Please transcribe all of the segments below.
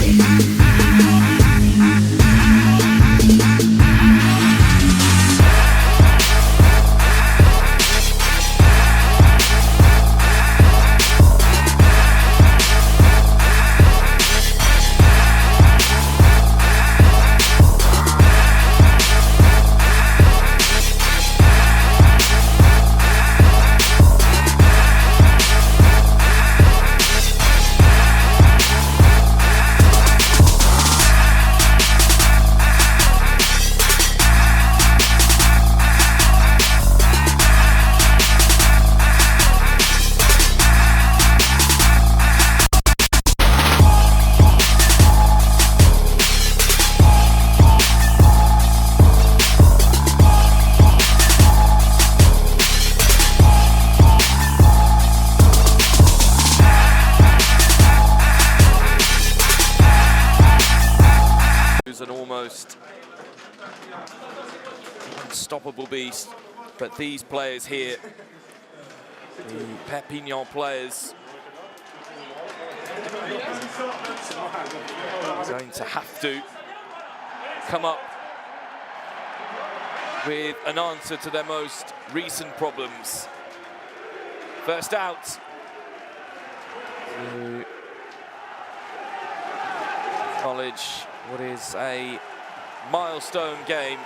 music. An almost unstoppable beast, but these players here, the Perpignan players, are going to have to come up with an answer to their most recent problems. First out to acknowledge what is a milestone game.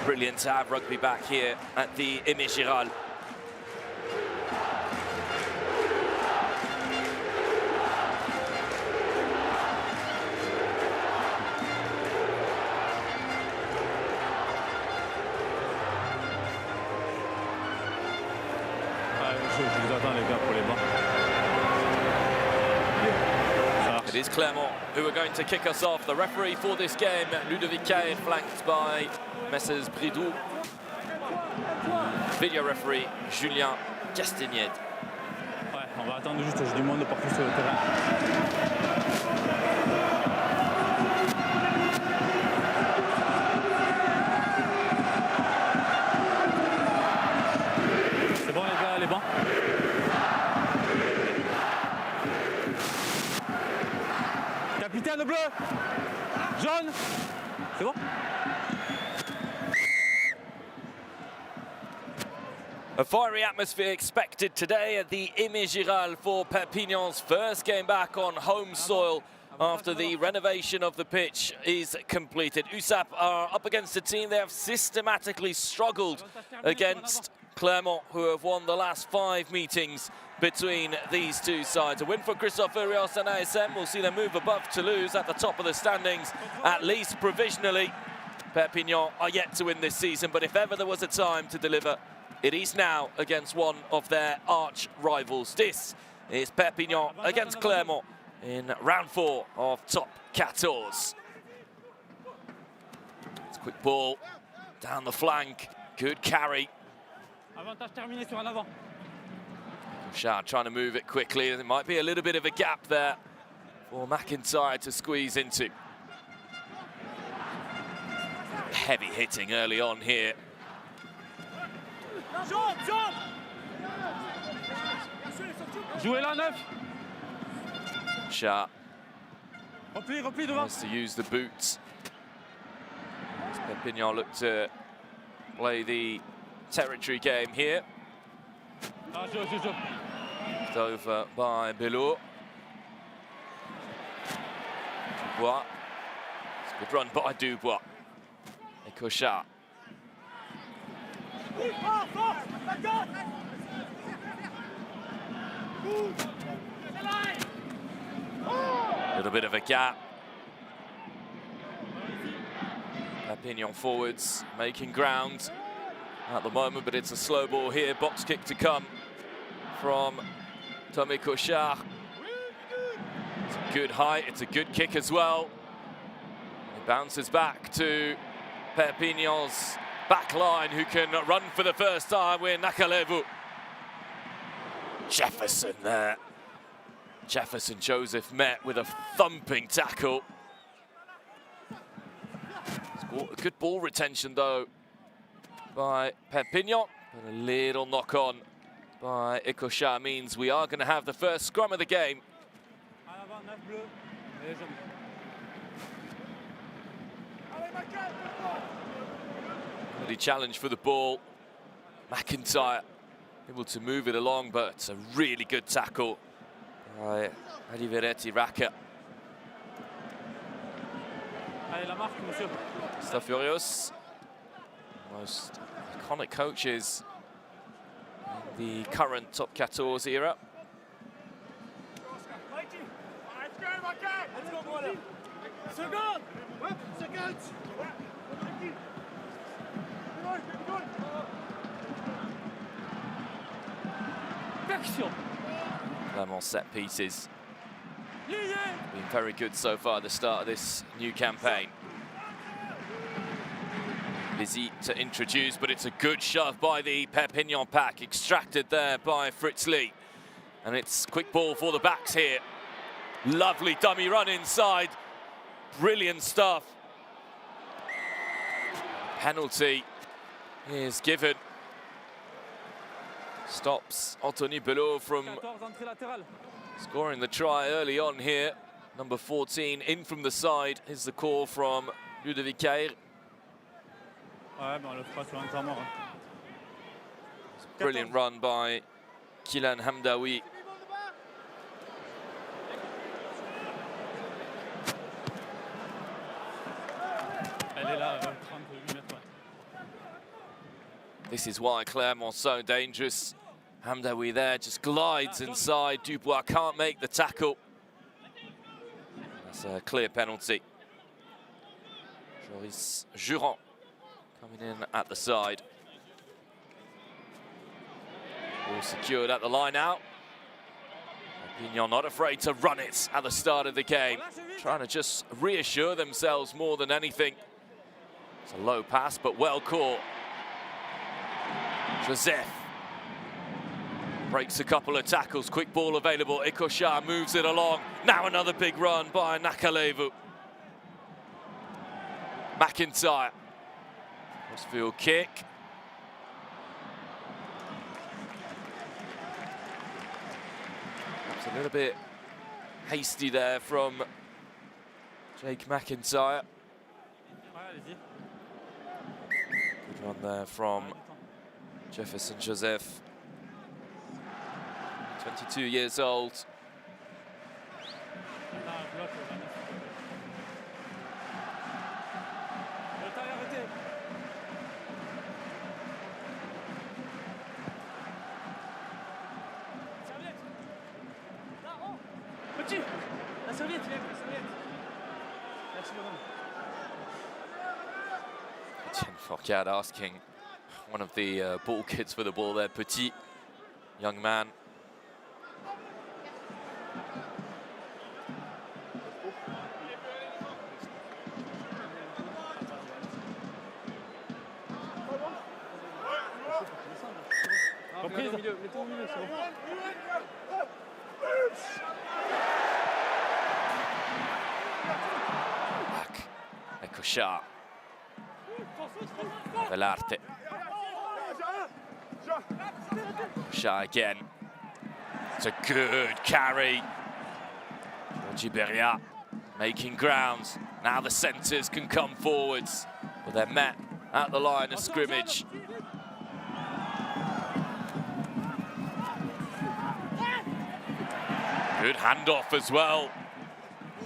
Brilliant to have rugby back here at the Image-Giral. It is Clermont who are going to kick us off. The referee for this game, Ludovic Cahen, flanked by Messrs Bridou. Video referee, Julien Castagned. Ouais, on va attendre juste du monde partout sur le terrain. C'est bon les gars, les bancs. Capitaine bleu, jaune, c'est bon? A fiery atmosphere expected today at the Image-Giral for Perpignan's first game back on home soil after the renovation of the pitch is completed. USAP are up against a team they have systematically struggled against Clermont, who have won the last 5 meetings between these two sides. A win for Christophe Urios and ASM will see them move above Toulouse at the top of the standings, at least provisionally. Perpignan are yet to win this season, but if ever there was a time to deliver, it is now against one of their arch rivals. This is Perpignan against Clermont in round 4 of top 14. It's a quick ball down the flank, good carry. Avantage terminé sur un avant. Shah trying to move it quickly. There might be a little bit of a gap there for McIntyre to squeeze into. Heavy hitting early on here. Jouez là, 9. Shah Repli devant. wants to use the boots. As Perpignan look to play the territory game here. Ah, chaud. It's over by Belot. Dubois. It's a good run by Dubois. Et Cochard. A little bit of a gap. Perpignan forwards making ground at the moment, but it's a slow ball here. Box kick to come from Tommy Cochard. It's a good height, it's a good kick as well. It bounces back to Perpignan's back line, who can run for the first time with Nakalevu. Jefferson there. Jefferson Joseph met with a thumping tackle. Good ball retention though by Perpignan, but a little knock on by Ecochat means we are going to have the first scrum of the game. Really challenge for the ball. McIntyre able to move it along, but it's a really good tackle by Arriveretti Raka. Stafurios, most iconic coaches in the current top 14 era. Clermont set pieces. Been very good so far at the start of this new campaign. Busy to introduce, but it's a good shove by the Perpignan pack, extracted there by Fritz Lee. And it's quick ball for the backs here. Lovely dummy run inside. Brilliant stuff. Penalty is given. Stops Anthony Belot from scoring the try early on here. Number 14 in from the side is the call from Ludovic Caire. Brilliant run by Kylian Hamdaoui. This is why Clermont's so dangerous. Hamdaoui there just glides inside. Dubois can't make the tackle. That's a clear penalty. Joris Jurand coming in at the side. All secured at the line out. Perpignan not afraid to run it at the start of the game. Trying to just reassure themselves more than anything. It's a low pass, but well caught. Joseph breaks a couple of tackles. Quick ball available. Ecochat moves it along. Now another big run by Nakalevu. McIntyre. Crossfield kick. Perhaps a little bit hasty there from Jake McIntyre. Good run there from Jefferson Joseph. 22 years old. Etienne Fourcade asking one of the ball kids for the ball there, Petit, young man. Back, Ecochat. Velarte. Ecochat again. It's a good carry. Giberia making grounds. Now the centres can come forwards, but they're met at the line of scrimmage. Good handoff as well.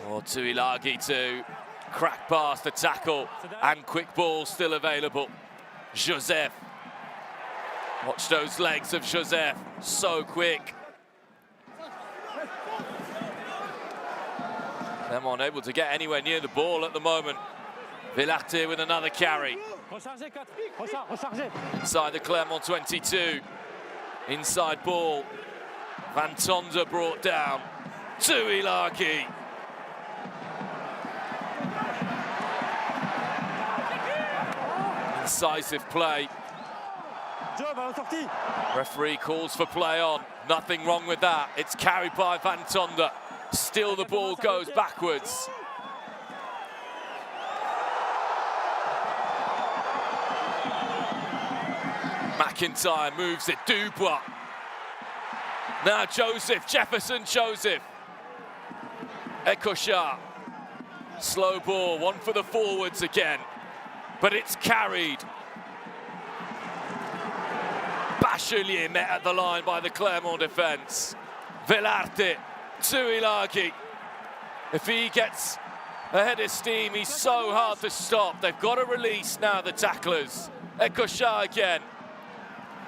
Or Tuilagi to crack past the tackle, and quick ball still available. Joseph. Watch those legs of Joseph, so quick. Clermont unable to get anywhere near the ball at the moment. Velarte with another carry. Inside the Clermont 22. Inside ball. Van Tonder brought down. Tuilagi. Incisive play. Referee calls for play on. Nothing wrong with that. It's carried by Van Tonder. Still the ball goes backwards. McIntyre moves it, Dubois. Now Joseph, Jefferson Joseph. Ekochar. Slow ball, one for the forwards again. But it's carried. Bachelier met at the line by the Clermont defence. Velarte, Tuilagi. If he gets ahead of steam, he's so hard to stop. They've got to release now, the tacklers. Ekochar again.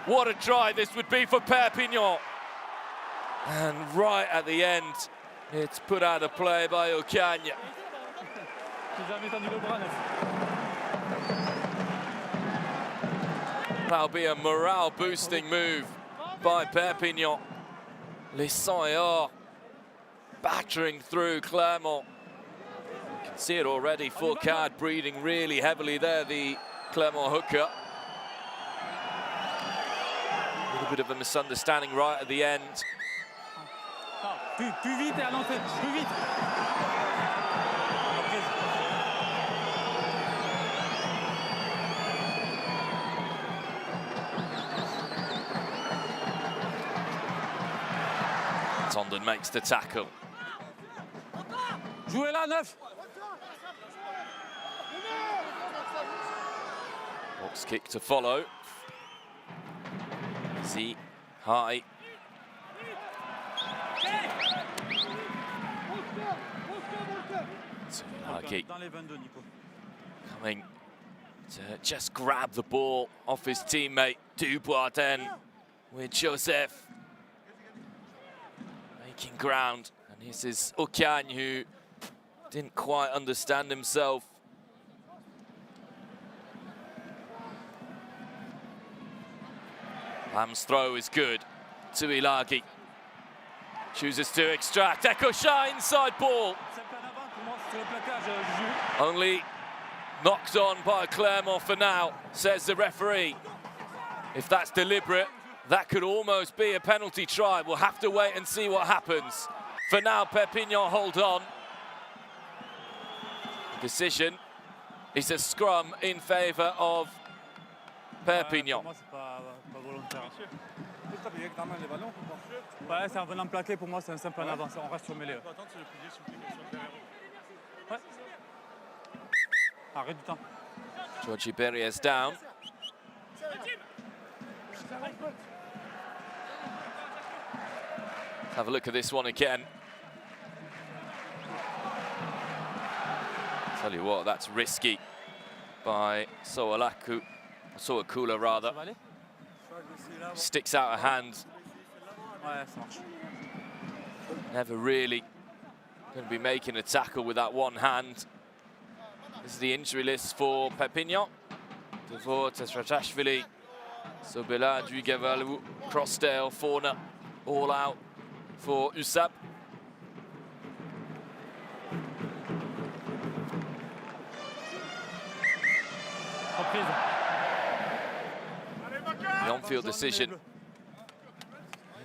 What a try this would be for Perpignan. And right at the end, it's put out of play by Ocagne. That'll be a morale-boosting move by Perpignan. Les Saint-Or battering through Clermont. You can see it already, Fourcade breathing really heavily there, the Clermont hooker. A little bit of a misunderstanding right at the end. Plus vite et à l'entrée, plus vite. Tondon makes the tackle. Jouez là, 9. Box kick to follow. See, high. Tuilagi coming to just grab the ball off his teammate Dubois then with Joseph making ground. And this is Ocagne, who didn't quite understand himself. Lam's throw is good. Tuilagi chooses to extract. Ekochar inside ball. Only knocked on by Clermont for now, says the referee. If that's deliberate, that could almost be a penalty try. We'll have to wait and see what happens. For now, Perpignan hold on. Decision is a scrum in favour of Perpignan. Ouais, c'est un venant plaqué, pour moi c'est un simple en avance, on reste sur mêlée. Ouais. Arrête du temps. Georgie Berriers down. Have a look at this one again. Tell you what, that's risky by Soakula rather. Sticks out a hand. Never really going to be making a tackle with that one hand. This is the injury list for Perpignan. Devaux, Tesratashvili, Sobela, Duigavalu, Crossdale, Fauna, all out for USAP. The on-field decision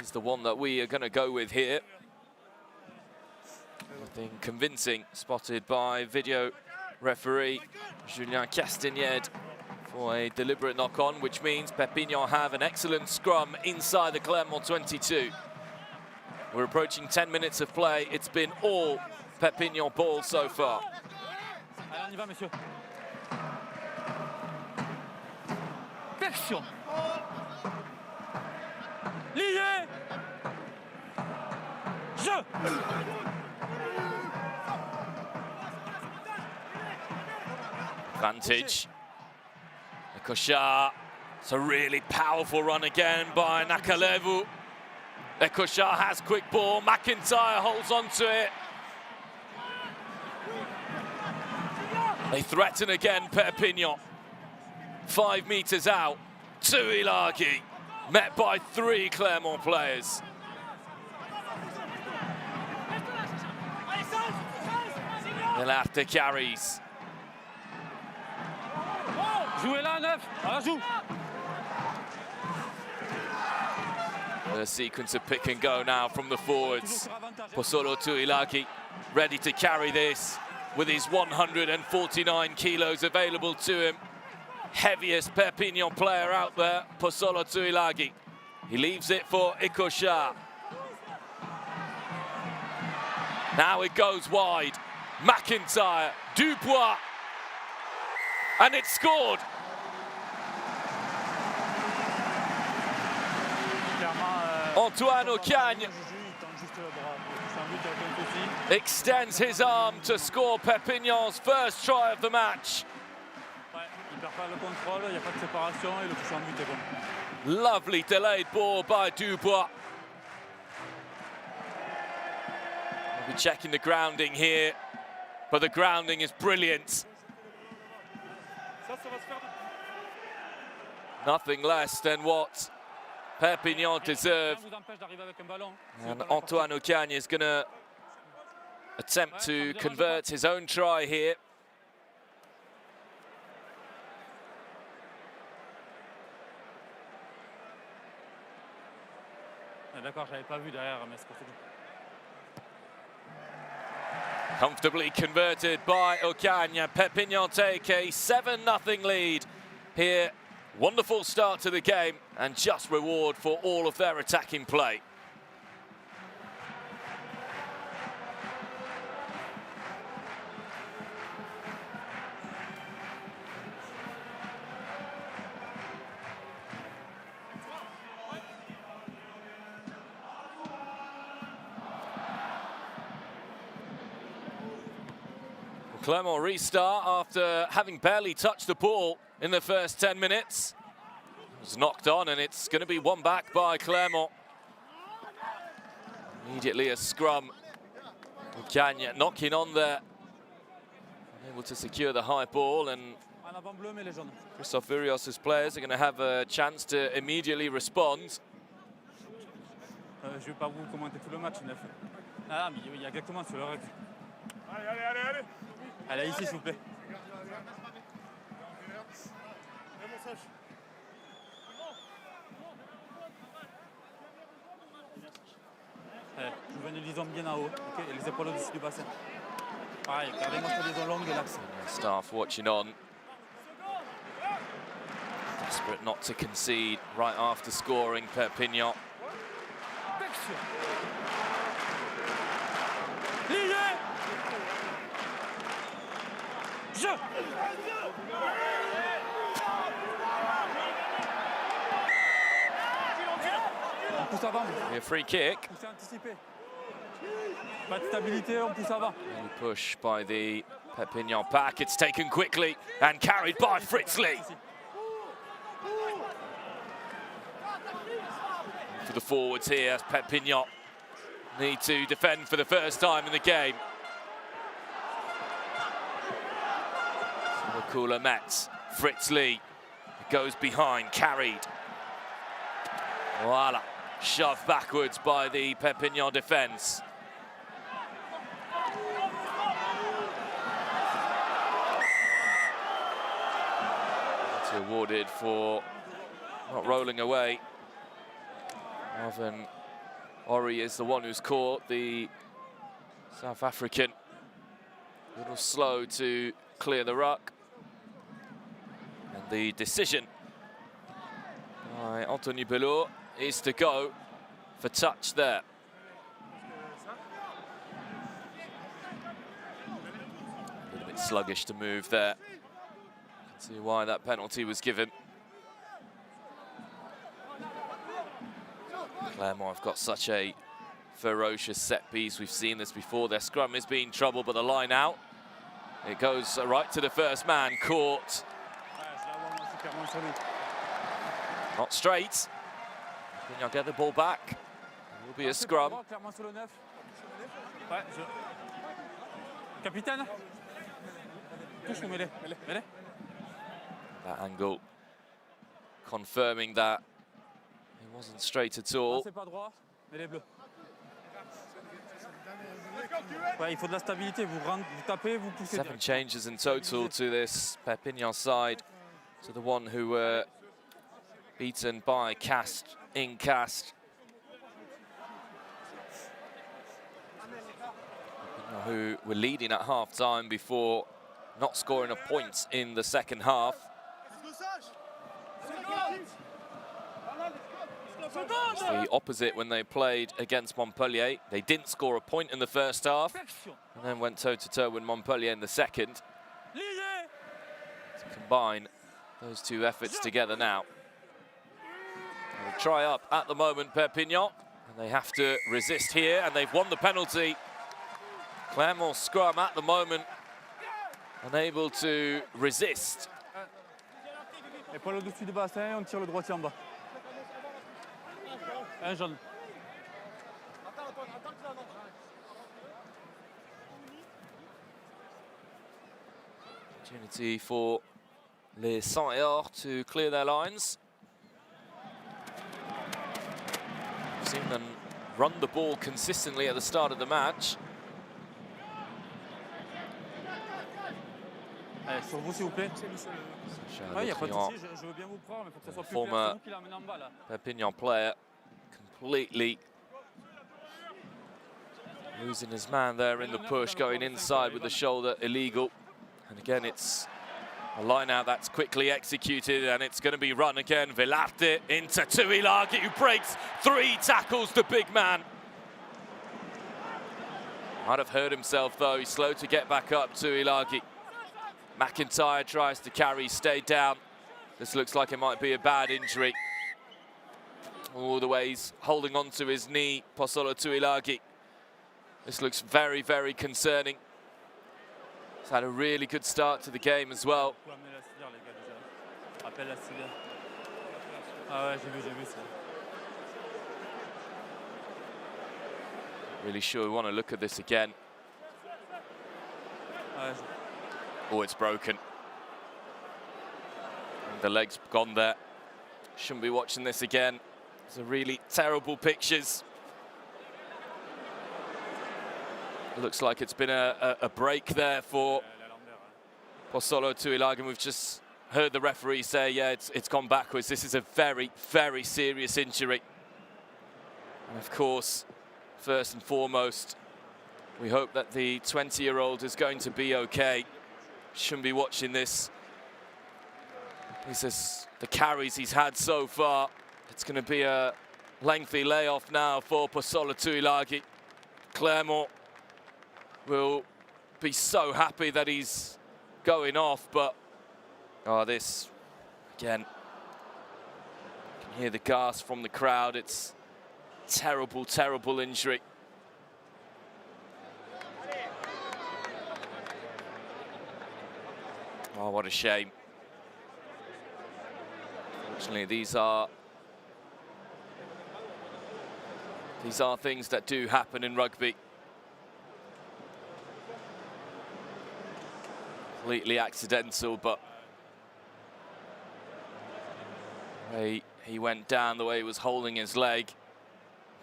is the one that we are going to go with here. Nothing convincing, spotted by video referee Julien Castagnede for a deliberate knock-on, which means Perpignan have an excellent scrum inside the Clermont 22. We're approaching 10 minutes of play. It's been all Perpignan ball so far. Allez, on y va, messieurs. Perfection. Lié. Jeu. Advantage. Ekochar. It's a really powerful run again by Nakalevu. Ekochar has quick ball. McIntyre holds on to it. They threaten again, Perpignan. 5 meters out. Tuilagi met by 3 Clermont players. Velarte carries. Jouez là, 9. Voilà, joue. A sequence of pick and go now from the forwards. Pozzolo Tuilagi ready to carry this with his 149 kilos available to him. Heaviest Perpignan player out there, Pozzolo Tuilagi. He leaves it for Ikoshar. Now it goes wide. McIntyre, Dubois, and it's scored. Antoine Ocagne extends his arm to score Perpignan's first try of the match. Lovely delayed ball by Dubois. We'll be checking the grounding here, but the grounding is brilliant. Nothing less than what Perpignan deserve. And Antoine Ocagne is going to attempt to convert his own try here. Comfortably converted by Ocagne. Perpignan take a 7-0 lead here. Wonderful start to the game and just reward for all of their attacking play. Clermont restart after having barely touched the ball in the first 10 minutes. It was knocked on and it's going to be won back by Clermont. Immediately a scrum. Ocagne knocking on there. Able to secure the high ball, and Christophe Urios' players are going to have a chance to immediately respond. Je ne vais pas vous commenter tout le match. Ah, mais il y a exactement sur le règle. Allez. Allez, ici, s'il vous plaît. Allez, juvénilisons bien en haut, okay? Et les épaules au-dessus du bassin. Pareil, gardez-moi cette liaison longue et l'axe. Staff watching on. Desperate not to concede right after scoring, Perpignan. A free kick. Push by the Perpignan pack. It's taken quickly and carried by Fritzli. For the forwards here, Perpignan need to defend for the first time in the game. Kula Metz, Fritzli goes behind, carried. Voila, shoved backwards by the Perpignan defence. It's awarded for not rolling away. Marvin Ori is the one who's caught the South African. A little slow to clear the ruck. And the decision by Anthony Belot is to go for touch there. A little bit sluggish to move there. Can see why that penalty was given. Clermont have got such a ferocious set piece. We've seen this before. Their scrum is being troubled, but the line out. It goes right to the first man, caught. Not straight. I'll get the ball back. It will be a scrum. Capitaine. That angle confirming that it wasn't straight at all. Seven changes in total to this Perpignan side, to the one who were beaten by Cast in Cast. who were leading at half-time before not scoring a point in the second half. It's the opposite when they played against Montpellier. They didn't score a point in the first half and then went toe-to-toe with Montpellier in the second. To combine those two efforts together now. They'll try up at the moment, Perpignan, and they have to resist here, and they've won the penalty. Clermont scrum at the moment, unable to resist. Épaule au-dessus du bassin, on tire le droitier en bas. Un jaune. Opportunity for les Saint-Éor to clear their lines. We've seen them run the ball consistently at the start of the match. Allez, sur vous, s'il vous plaît. Oui, il n'y a pas de souci, je veux bien vous prendre, mais il faut que ça soit plus clair, c'est vous qui l'emmenez en bas, là. Perpignan player completely losing his man there in the push, going inside with the shoulder illegal. And again, it's a line out that's quickly executed, and it's going to be run again. Velarte into Tuilagi, who breaks 3 tackles, the big man. Might have hurt himself, though. He's slow to get back up, Tuilagi. McIntyre tries to carry, stay down. This looks like it might be a bad injury. All the way he's holding on to his knee, Pozzolo Tuilagi. This looks very, very concerning. He's had a really good start to the game as well. Really sure we want to look at this again. Oh, it's broken. And the leg's gone there. Shouldn't be watching this again. It's a really terrible pictures. Looks like it's been a break there for Pozzolo Tuilagi, and we've just heard the referee say, yeah, it's gone backwards. This is a very, very serious injury. And of course, first and foremost, we hope that the 20-year-old is going to be okay. Shouldn't be watching this. He says the carries he's had so far, it's going to be a lengthy layoff now for Pozzolo Tuilagi. Clermont will be so happy that he's going off, but this again, you can hear the gasp from the crowd. It's terrible, terrible injury. Oh, what a shame. Fortunately, these are things that do happen in rugby. Completely accidental, but the way he went down, the way he was holding his leg,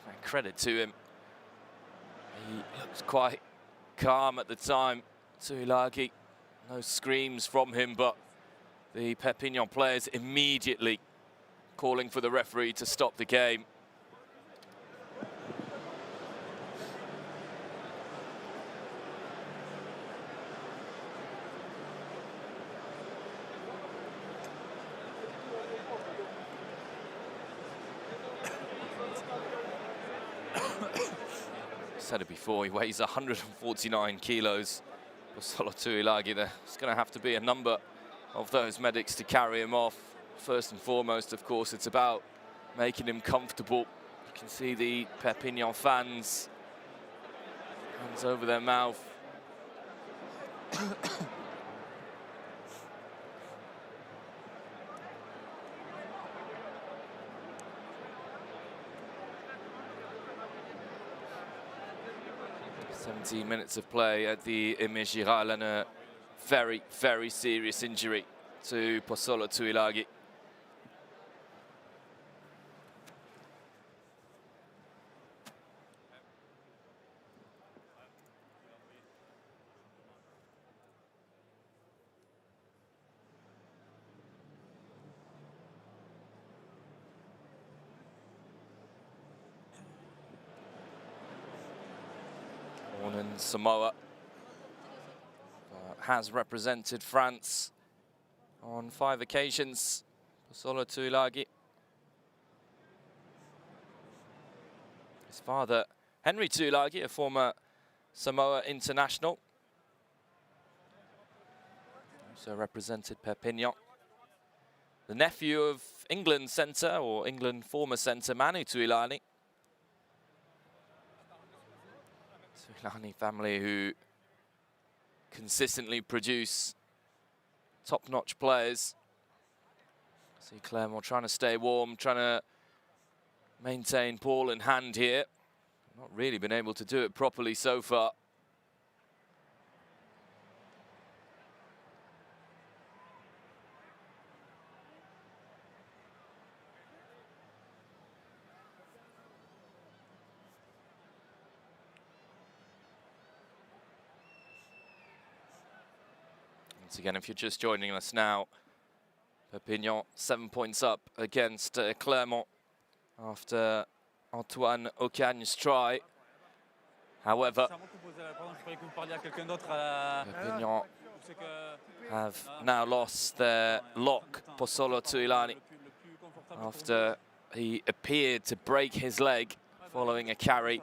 and credit to him. He looked quite calm at the time, Tuilagi. No screams from him, but the Perpignan players immediately calling for the referee to stop the game. Said it before, he weighs 149 kilos. Pozzolo Tuilagi, there's going to have to be a number of those medics to carry him off. First and foremost, of course, it's about making him comfortable. You can see the Perpignan fans, hands over their mouth. Minutes of play at the Émile Giral, and a very, very serious injury to Pozzolo Tuilagi. Born in Samoa, has represented France on 5 occasions. Posolo Tuilagi. His father, Henry Tuilagi, a former Samoa international, also represented Perpignan. The nephew of England centre, or England former centre, Manu Tuilagi. Tuilagi family who consistently produce top-notch players. See Clermont trying to stay warm, trying to maintain ball in hand here. Not really been able to do it properly so far. Once again, if you're just joining us now, Perpignan 7 points up against Clermont after Antoine Ocagne's try. However, Perpignan have now lost their lock, Posolo Tuilagi, after he appeared to break his leg following a carry.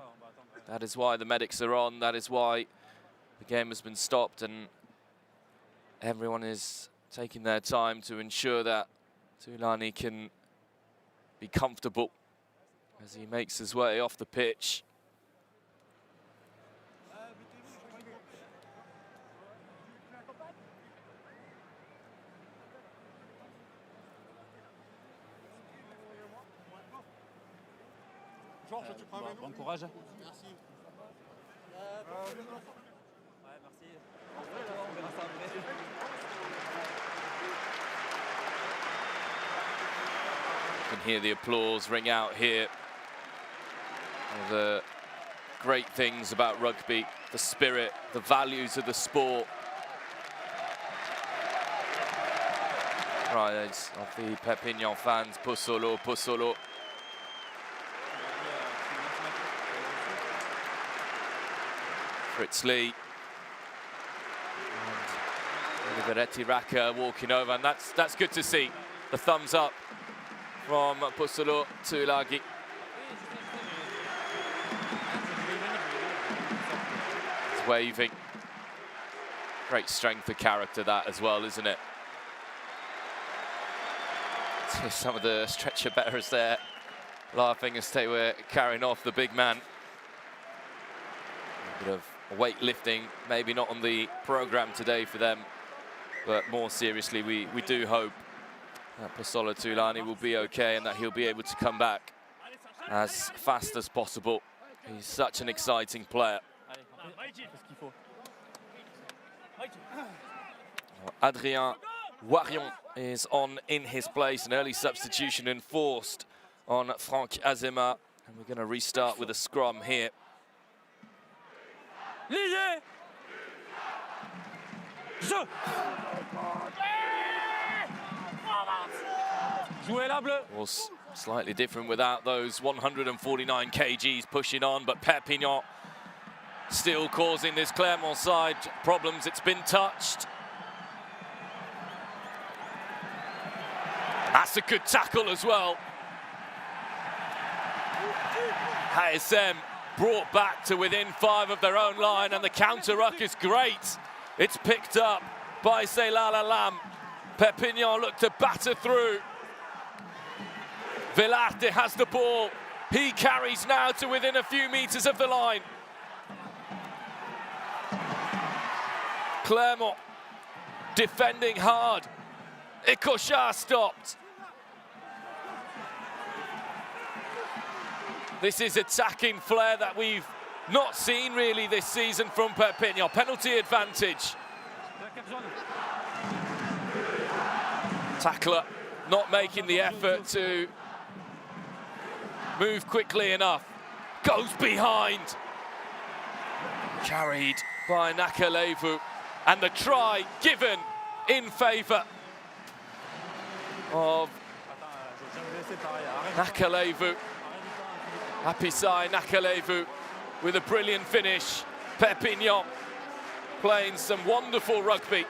That is why the medics are on, that is why the game has been stopped, and everyone is taking their time to ensure that Tuilagi can be comfortable as he makes his way off the pitch. Bon courage. Merci. You can hear the applause ring out here. One of the great things about rugby, the spirit, the values of the sport. Cries of the Perpignan fans, Posolo, Posolo. Fritz Lee and Oliveretti Raka walking over, and that's good to see. The thumbs up from Posolo Tuilagi. He's waving. Great strength of character that as well, isn't it? See some of the stretcher bearers there laughing as they were carrying off the big man. A bit of weightlifting, maybe not on the program today for them, but more seriously, we do hope that Posolo Tuilagi will be okay and that he'll be able to come back as fast as possible. He's such an exciting player. Adrien Warion is on in his place, an early substitution enforced on Franck Azema, and we're going to restart with a scrum here. Was slightly different without those 149 kgs pushing on, but Perpignan still causing this Clermont side problems. It's been touched. That's a good tackle as well. HSM brought back to within 5 of their own line, and the counter-ruck is great. It's picked up by Seylala Lam. Perpignan look to batter through. Velarte has the ball. He carries now to within a few meters of the line. Clermont defending hard. Ikocha stopped. This is attacking flair that we've not seen really this season from Perpignan. Penalty advantage. Tackler not making the effort to move quickly enough. Goes behind. Carried by Nakalevu. And the try given in favour of Nakalevu. Apisai Nakalevu with a brilliant finish. Perpignan playing some wonderful rugby.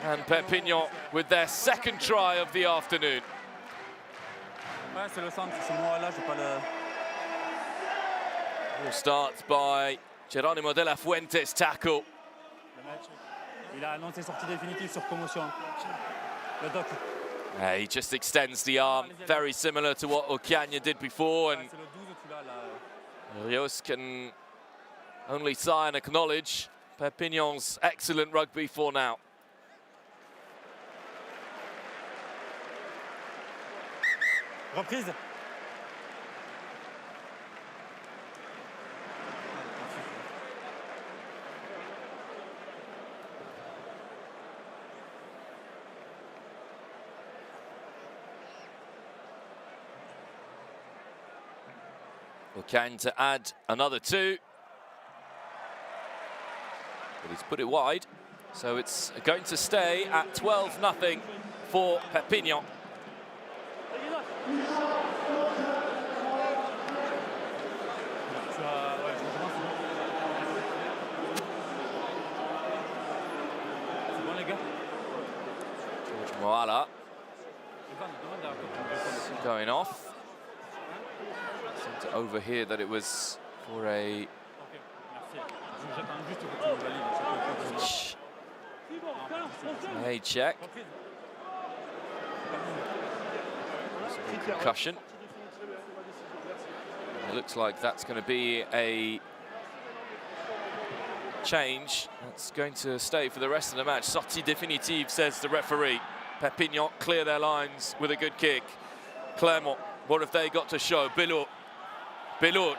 And Perpignan with their second try of the afternoon. Ouais, c'est le centre, c'est moi là, j'ai pas le... All starts by Geronimo de la Fuente's tackle. Le match. Il a annoncé sortie définitive sur commotion. Le doc. He just extends the arm, very similar to what Ocaña did before, and C'est le 12 tu l'as là. Rios can only sigh and acknowledge Perpignan's excellent rugby for now. Reprise. Ocaña to add another 2. But he's put it wide, so it's going to stay at 12-0 for Perpignan. George Moala going off. Seemed to overhear that it was for a check. Concussion. It looks like that's going to be a change. That's going to stay for the rest of the match. Sortie définitive, says the referee. Perpignan clear their lines with a good kick. Clermont, what have they got to show? Bilot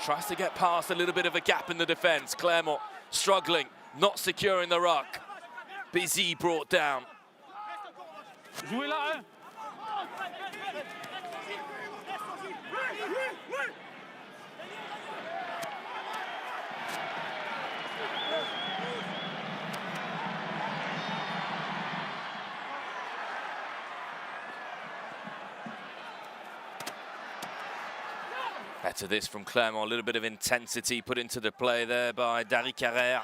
tries to get past a little bit of a gap in the defence. Clermont struggling, not securing the ruck. Busy brought down. Jouez là, hein. Better this from Clermont, a little bit of intensity put into the play there by Dari Carrère.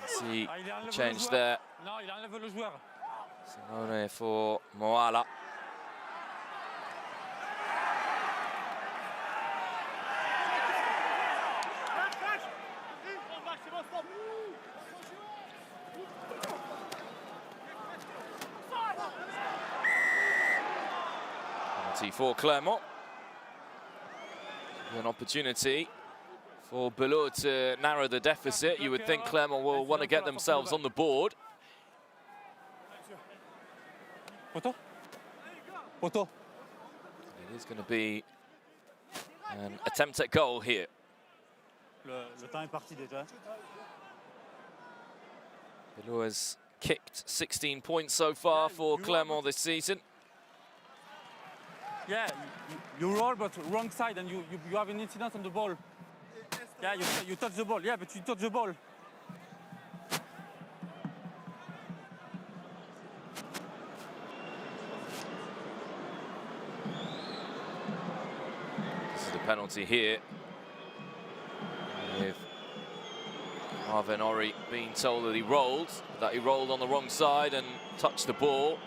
See the change there. Non, il enlève le joueur. Simone for Moala. Penalty for Clermont. An opportunity for Bilot to narrow the deficit. You would think Clermont will want to get themselves on the board. Poto. Poto. It is going to be an attempt at goal here. Le temps est parti déjà. Bilot has kicked 16 points so far for Clermont this season. Yeah, you roll, but wrong side, and you have an incident on the ball. Yeah, you touch the ball. Yeah, but you touch the ball. This is the penalty here, with Marvin Ori being told that he rolled on the wrong side and touched the ball.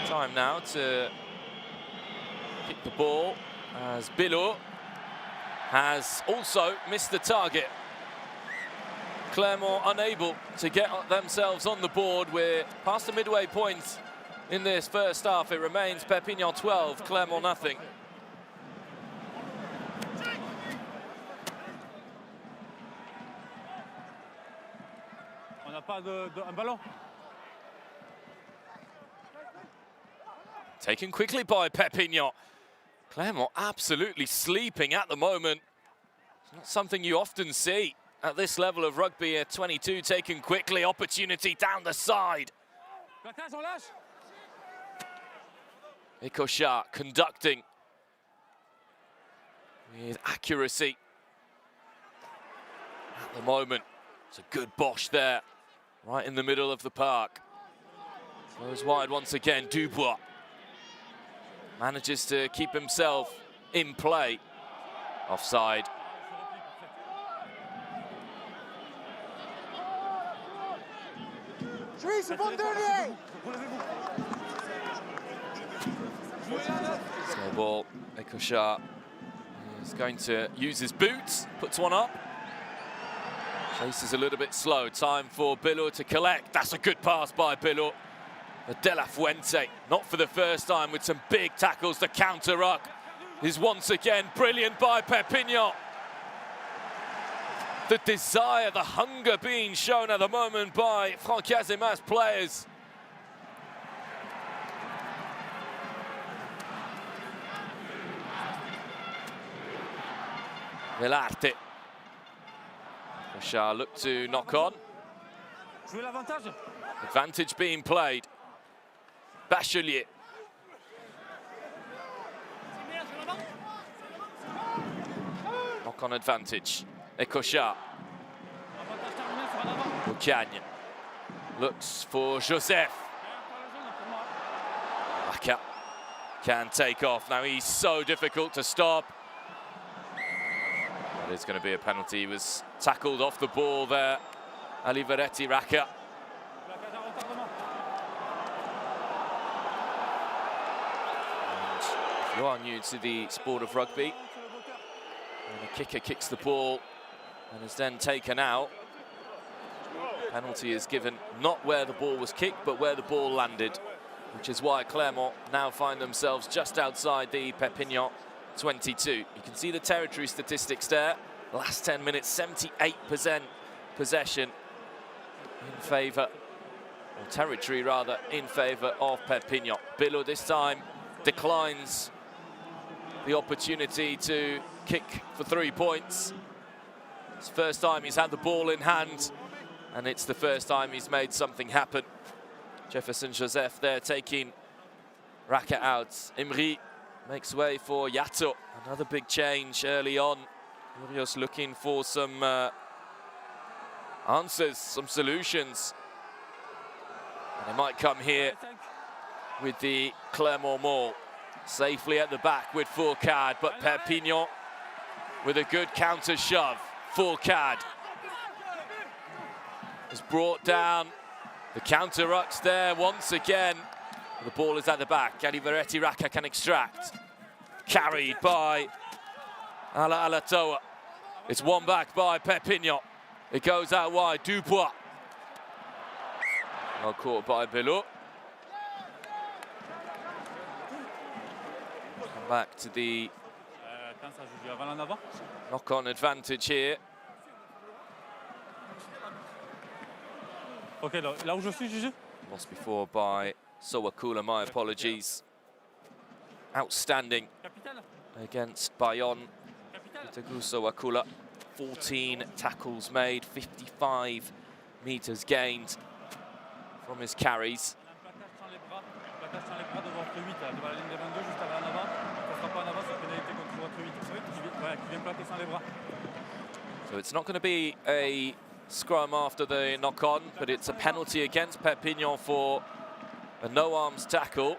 Time now to kick the ball, as Bilot has also missed the target. Clermont unable to get themselves on the board. We're past the midway point in this first half. It remains Perpignan 12, Clermont nothing. On n'a pas un ballon. Taken quickly by Perpignan. Clermont absolutely sleeping at the moment. It's not something you often see at this level of rugby. A 22 taken quickly, opportunity down the side. Ecochat conducting with accuracy at the moment. It's a good Bosch there, right in the middle of the park. Goes wide once again, Dubois. manages to keep himself in play. Offside. Slow ball. Ekocha is going to use his boots, puts one up. Chase is a little bit slow. Time for Bilou to collect. That's a good pass by Bilou. But De La Fuente, not for the first time, with some big tackles. The counter-ruck is once again brilliant by Perpignan. The desire, the hunger being shown at the moment by Franck Azéma's players. Velarte. Shah look to knock on. Advantage being played. Bachelier. Knock on advantage. Ekocha. Bucagne looks for Joseph. Raka can take off. Now he's so difficult to stop. That is going to be a penalty. He was tackled off the ball there. Aliveretti Raka. And if you are new to the sport of rugby, and the kicker kicks the ball and is then taken out, penalty is given not where the ball was kicked, but where the ball landed, which is why Clermont now find themselves just outside the Perpignan 22. You can see the territory statistics there. Last 10 minutes, 78% possession in favour, or territory rather, in favour of Perpignan. Bilou this time declines the opportunity to kick for 3 points. It's the first time he's had the ball in hand, and it's the first time he's made something happen. Jefferson Joseph there taking Raka out. Imri makes way for Yato. Another big change early on. Urios looking for some answers, some solutions. And they might come here with the Clermont maul. Safely at the back with Fourcade, but Perpignan with a good counter shove. Fourcade is brought down. The counter rucks there once again. The ball is at the back. Aliveretti Raka can extract. Carried by Alatoa. It's one back by Perpignan. It goes out wide. Dubois. Well caught by Bilou. Come back to the knock-on advantage here. Okay, là où je suis, Gigi. Lost before by Sowakula, my apologies. Outstanding against Bayonne. Itagu Sowakula, 14 tackles made, 55 meters gained from his carries. So it's not going to be a scrum after the knock-on, but it's a penalty against Perpignan for a no-arms tackle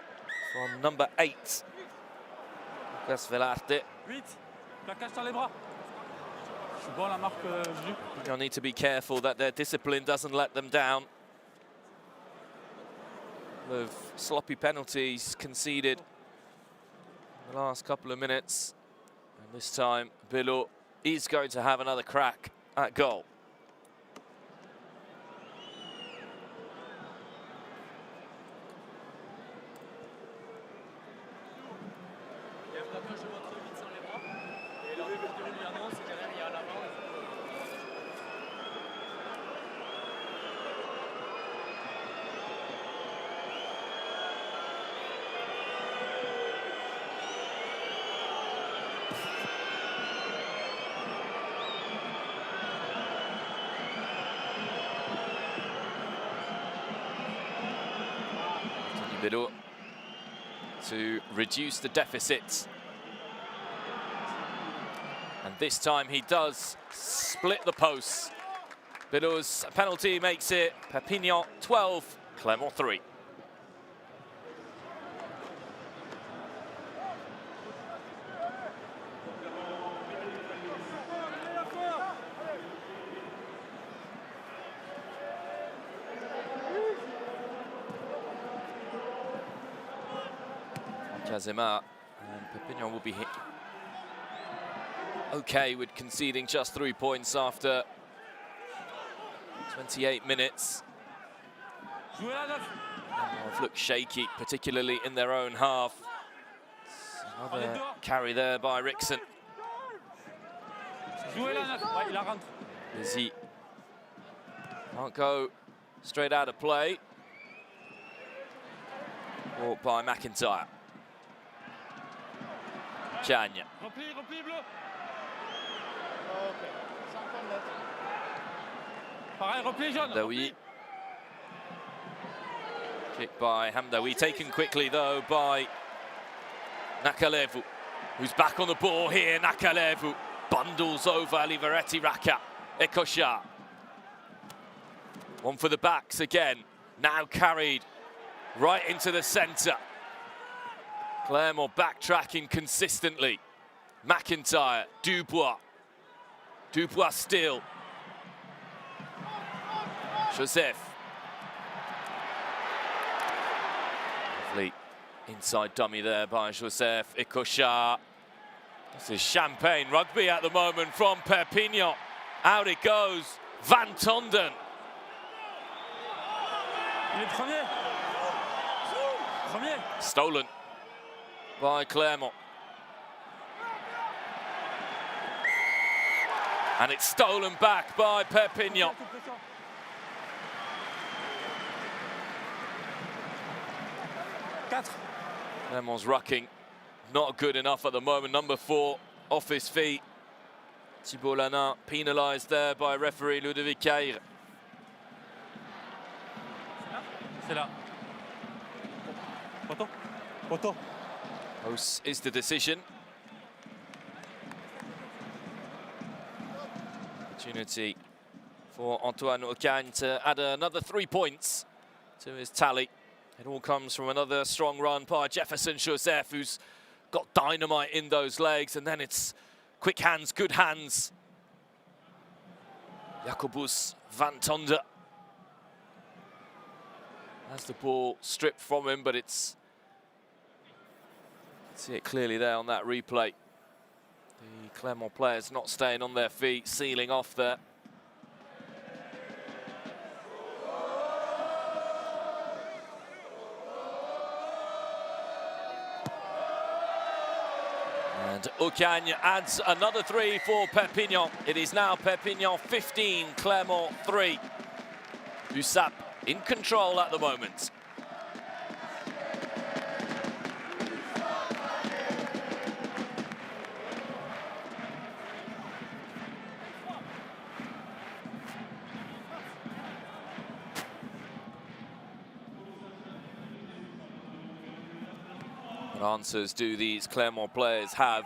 from number 8. Lucas Velarte. Perpignan need to be careful that their discipline doesn't let them down. Of sloppy penalties conceded in the last couple of minutes. And this time, Bilou is going to have another crack at goal. Bilou to reduce the deficit. And this time he does split the posts. Bilou's penalty makes it Perpignan 12, Clermont 3. Kazema, and Perpignan will be hit. Okay with conceding just 3 points after 28 minutes. They've looked shaky, particularly in their own half. Another carry there by Rickson. Busy. Can't go straight out of play. Brought by McIntyre. Chanya. Hamdaoui. Kick by Hamdaoui, taken quickly though by Nakalevu, who's back on the ball here. Nakalevu bundles over Liveretti Raka. Ekosha. One for the backs again. Now carried right into the centre. Clermont backtracking consistently. McIntyre, Dubois. Dubois still. Joseph. Lovely inside dummy there by Joseph. Ekosha. This is champagne rugby at the moment from Perpignan. Out it goes. Van Tonden. Stolen by Clermont. And it's stolen back by Perpignan. Clermont's rucking, not good enough at the moment. Number 4 off his feet. Thibault Lanin penalised there by referee Ludovic Caire. Post is the decision. Opportunity for Antoine Ocagne to add another 3 points to his tally. It all comes from another strong run by Jefferson Joseph, who's got dynamite in those legs, and then it's quick hands, good hands. Jacobus Van Tonder has the ball stripped from him, but it's, see it clearly there on that replay. The Clermont players not staying on their feet, sealing off there. And Ocagne adds another 3 for Perpignan. It is now Perpignan 15, Clermont 3. USAP in control at the moment. What answers do these Clermont players have?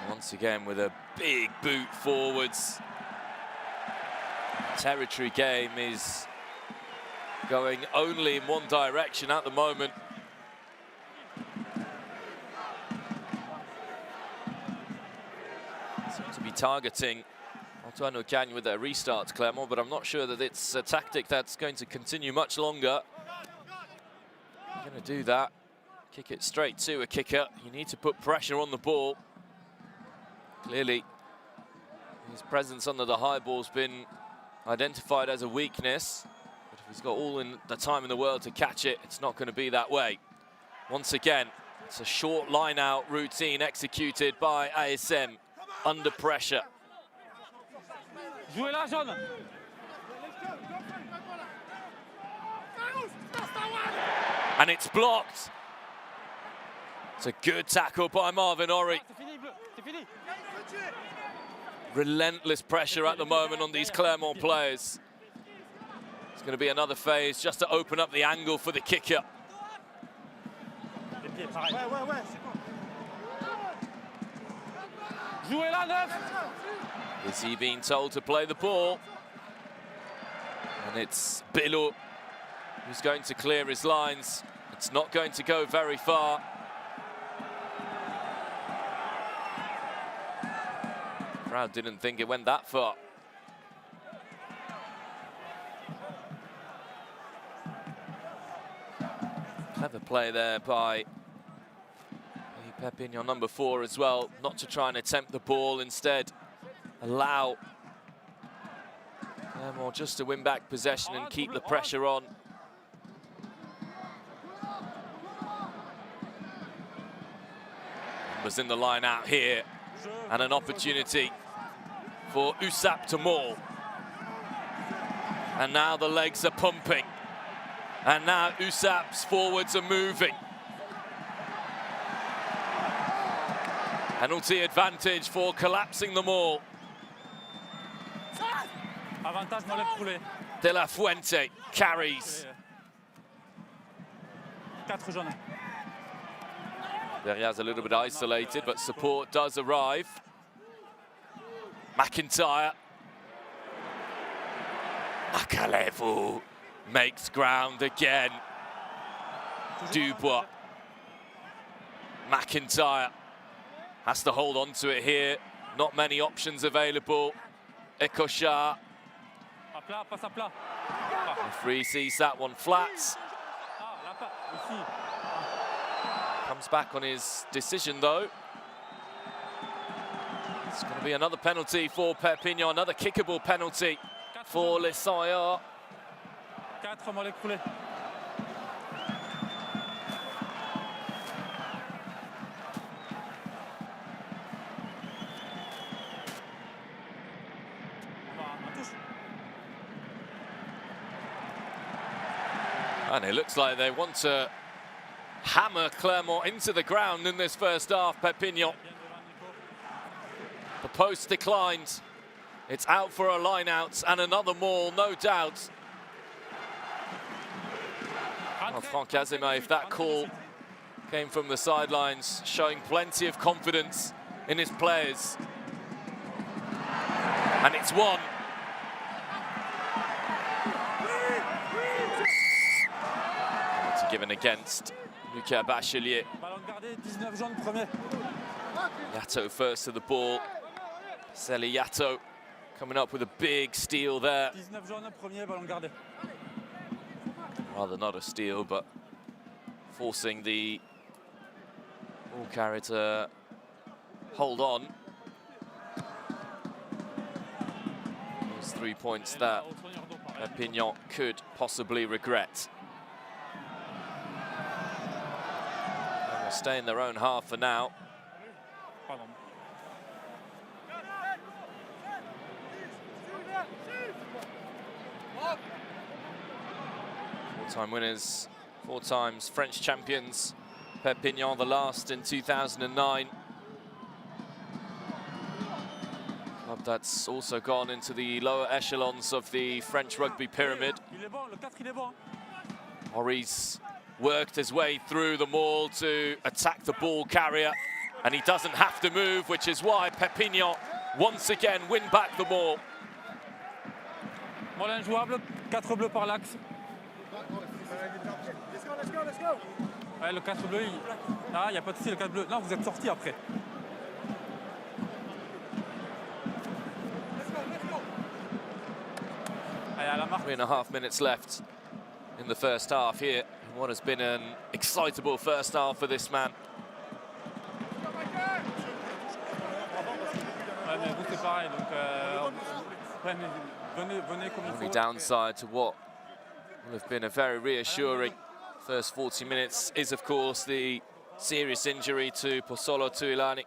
Once again with a big boot forwards. Territory game is going only in one direction at the moment. Seem to be targeting Antoine Ocagne with their restarts, Clermont, but I'm not sure that it's a tactic that's going to continue much longer. Going to do that, kick it straight to a kicker. You need to put pressure on the ball. Clearly, his presence under the high ball's been identified as a weakness, but if he's got all in the time in the world to catch it, it's not going to be that way. Once again, it's a short line-out routine executed by ASM under pressure. And it's blocked. It's a good tackle by Marvin Ori. Relentless pressure at the moment on these Clermont players. It's going to be another phase just to open up the angle for the kicker. Is he being told to play the ball? And it's Belot who's going to clear his lines. It's not going to go very far. Crowd didn't think it went that far. Clever play there by the Perpignan number 4 as well, not to try and attempt the ball, instead allow Clermont just to win back possession and keep the pressure on. Was in the line out here, and an opportunity for USAP to maul. And now the legs are pumping, and now USAP's forwards are moving. Penalty advantage for collapsing them all. De La Fuente carries. Berria's a little bit isolated, but support does arrive. McIntyre. Akalevu makes ground again. Dubois. McIntyre has to hold on to it here. Not many options available. Ekocha. Referee sees that one flat. Comes back on his decision, though. It's going to be another penalty for Perpignan, another kickable penalty for Les Saillards. And it looks like they want to hammer Clermont into the ground in this first half. Perpignan. The post declined. It's out for a line-out and another maul, no doubt. Well, Franck Azema, if that call came from the sidelines, showing plenty of confidence in his players. And it's one. Penalty given against Lucas Bachelier. Yato first to the ball. Seli Yato coming up with a big steal there. Rather not a steal, but forcing the ball carrier to hold on. Those 3 points that Perpignan could possibly regret. And will stay in their own half for now. Four-time winners, 4 times French champions. Perpignan, the last in 2009. Club that's also gone into the lower echelons of the French rugby pyramid. Henry's worked his way through the maul to attack the ball carrier, and he doesn't have to move, which is why Perpignan once again win back the maul. Ball injouable, 4 bleus par l'axe. Ouais, le 4 bleu, il n'y a pas de souci, le 4 bleu. Non, vous êtes sorti après. 3.5 minutes left in the first half here. What has been an excitable first half for this man. Only downside to what will have been a very reassuring first 40 minutes is, of course, the serious injury to Pozzolo Tuilani.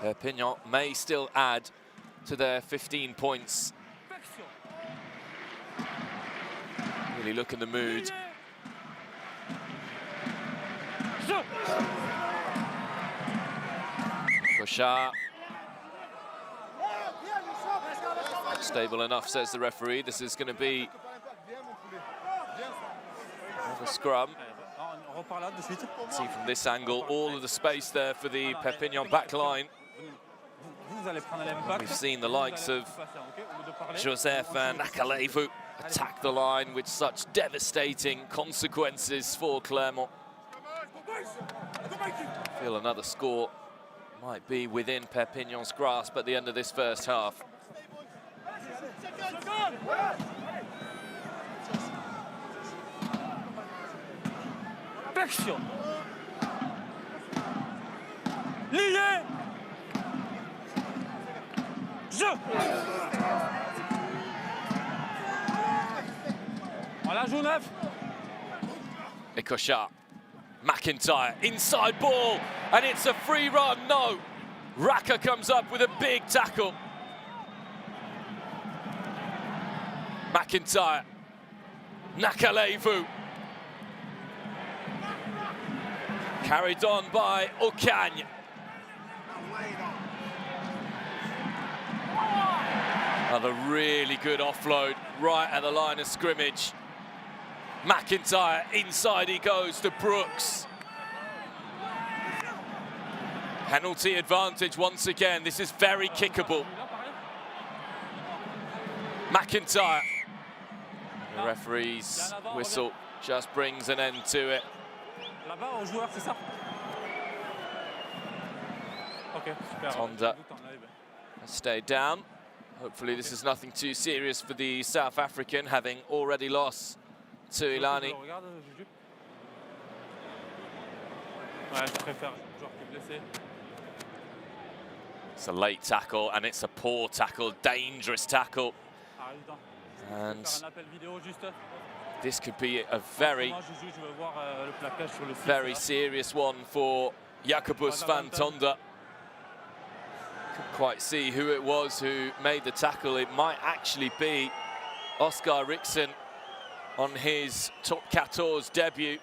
Perpignan may still add to their 15 points. Really look in the mood. Cochard. Stable enough, says the referee. This is going to be a scrum. See from this angle, all of the space there for the Perpignan back line. We've seen the likes of Joseph and Akalevu attack the line with such devastating consequences for Clermont. I feel another score might be within Perpignan's grasp at the end of this first half. Action. Lié. Jeu. Voilà, joue neuf. Ikoshar, McIntyre, inside ball, and it's a free run. No, Raka comes up with a big tackle. McIntyre, Nakalevu. Carried on by Okany. Another really good offload right at the line of scrimmage. McIntyre, inside he goes to Brooks. Penalty advantage once again. This is very kickable. McIntyre. The referee's whistle just brings an end to it. Là-bas, au joueur, c'est ça? Ok, super. Tonda has stayed down. Hopefully this is nothing too serious for the South African, having already lost to Ilani. It's a late tackle and it's a poor tackle, dangerous tackle. And this could be a very serious one for Jacobus van Tonder. Couldn't quite see who it was who made the tackle. It might actually be Oscar Rixen on his top 14 debut.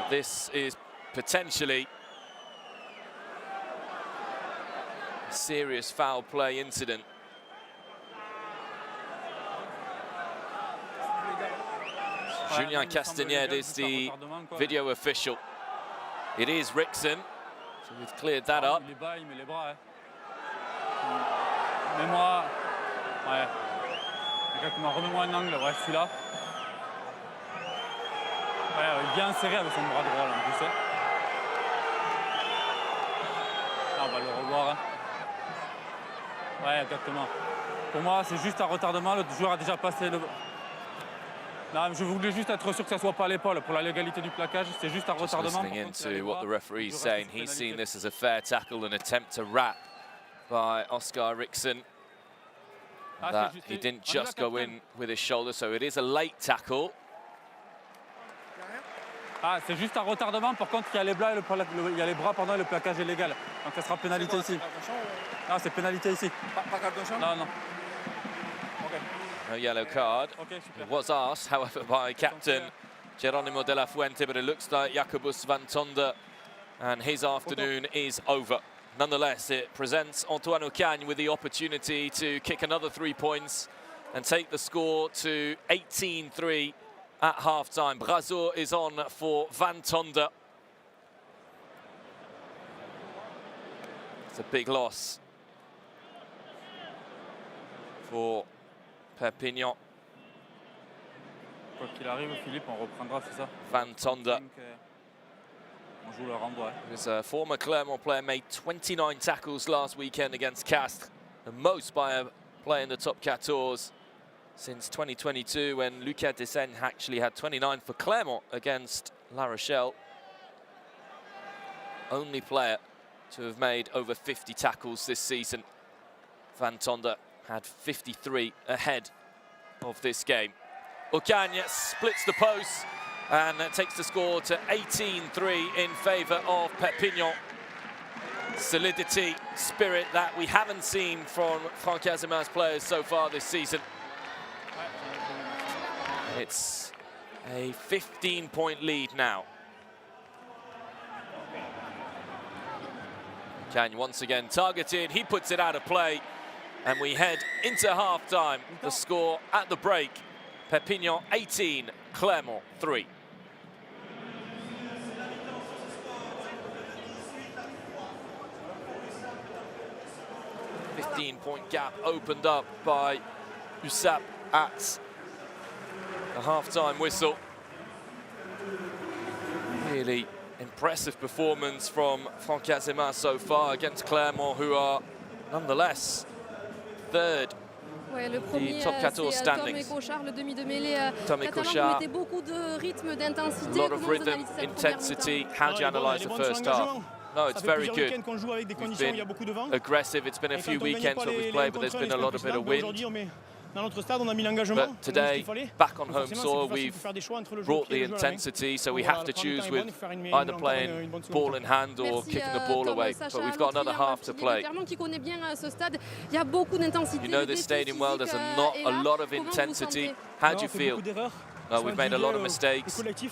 This is potentially a serious foul play incident. Julien Castagnette is the video official. It is Rixen, so we've cleared that up. Mets-moi, ouais, exactement, remets-moi un angle, ouais, celui-là. Ouais, bien serré avec son bras droit là, en plus. Là, on va le revoir. Hein. Ouais, exactement. Pour moi, c'est juste un retardement, le joueur a déjà passé le... Non, je voulais juste être sûr que ça soit pas à l'épaule pour la légalité du plaquage. C'est juste un retardement. Listening into what the referee's saying, he's seen this as a fair tackle, an attempt to wrap by Oscar Rixen. That he didn't just go in with his shoulder, so it is a late tackle. Ah, c'est juste un retardement. Par contre, il y a les bras, il y a les bras pendant le plaquage illégal. Donc ça sera pénalité ici. Ah, c'est pénalité ici. Non, non. No yellow card. It was asked, however, by captain Geronimo de la Fuente, but it looks like Jacobus van Tonder and his afternoon is over. Nonetheless, it presents Antoine Okany with the opportunity to kick another 3 points and take the score to 18-3 at half-time. Brazo is on for van Tonder. It's a big loss for Perpignan. Quoi qu'il arrive, Philippe, on reprendra, c'est ça? Van Tonder. On joue le renvoi. He was a former Clermont player, made 29 tackles last weekend against Castres, the most by a player in the top 14 since 2022, when Lucas Desaignes actually had 29 for Clermont against La Rochelle. Only player to have made over 50 tackles this season. Van Tonder had 53 ahead of this game. Okany splits the post and takes the score to 18-3 in favour of Perpignan. Solidity, spirit that we haven't seen from Franck Azimar's players so far this season. It's a 15-point lead now. Okany once again targeted, he puts it out of play, and we head into half-time. The score at the break, Perpignan 18, Clermont 3. .5-point gap opened up by USAP at the half-time whistle. Really impressive performance from Franck Azimar so far against Clermont, who are nonetheless third Ouais, le premier, top 14 c'est standings. Tom et Cochard, le demi de mêlée. Tom et catalan, Cochard. vous mettez beaucoup de rythme, d'intensité. A lot Comment of vous rhythm, analysez cette intensity. première How do you analyse the first half? No, it's very good. We've been aggressive. It's been a few weekends where we've played, but there's been a lot of bit of wind. But today, back on home soil, we've brought the intensity, so we have to choose with either playing ball in hand or kicking the ball away. But we've got another half to play. You know this stadium well, there's not a lot of intensity. How do you feel? No, we've made a lot of mistakes. A lot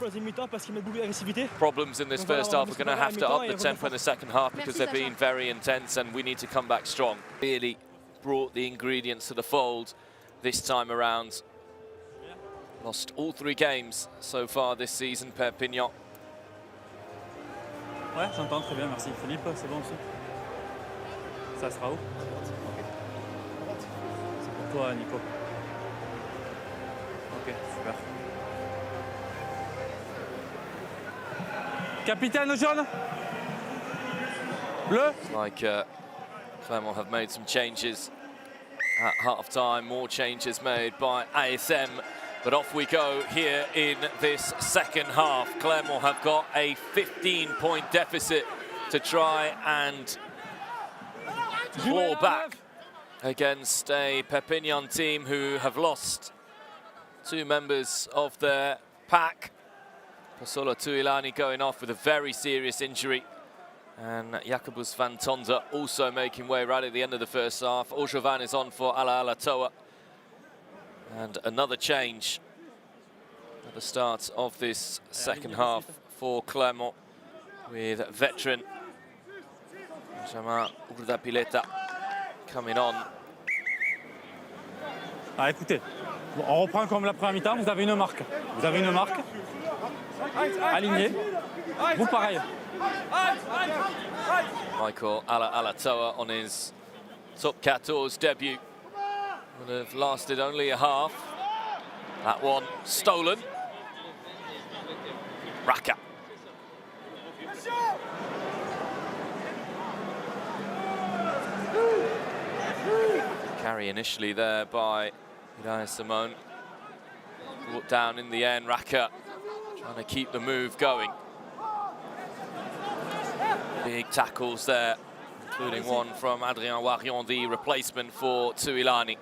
of problems in this first half. We're going to have to up the tempo in the second half because they're being very intense and we need to come back strong. Really brought the ingredients to the fold this time around. Lost all 3 games so far this season, Perpignan. Ouais, j'entends très bien, merci. Philippe, c'est bon aussi. Ça sera où? C'est pour toi, Nico. Ok, super. Capitaine jaune. Bleu. Like Clermont have made some changes at half-time, more changes made by ASM, but off we go here in this second half. Clermont have got a 15-point deficit to try and claw back against a Perpignan team who have lost 2 members of their pack. Pasolo Tuilani going off with a very serious injury. And Jacobus van Tonda also making way right at the end of the first half. Ojovan is on for Ala Ala Toa. And another change at the start of this second half for Clermont with veteran Benjamin Urdapileta coming on. Ah, écoutez, on reprend comme la première mi-temps, vous avez une marque. Vous avez une marque. Aligné. Vous pareil. Michael Ala Alatoa on his top 14 debut would have lasted only a half. That one stolen. Raka. Carry initially there by Hidayah Simone. Brought down in the end. Raka trying to keep the move going. Big tackles there, including one from Adrien Warion, the replacement for Tuilani.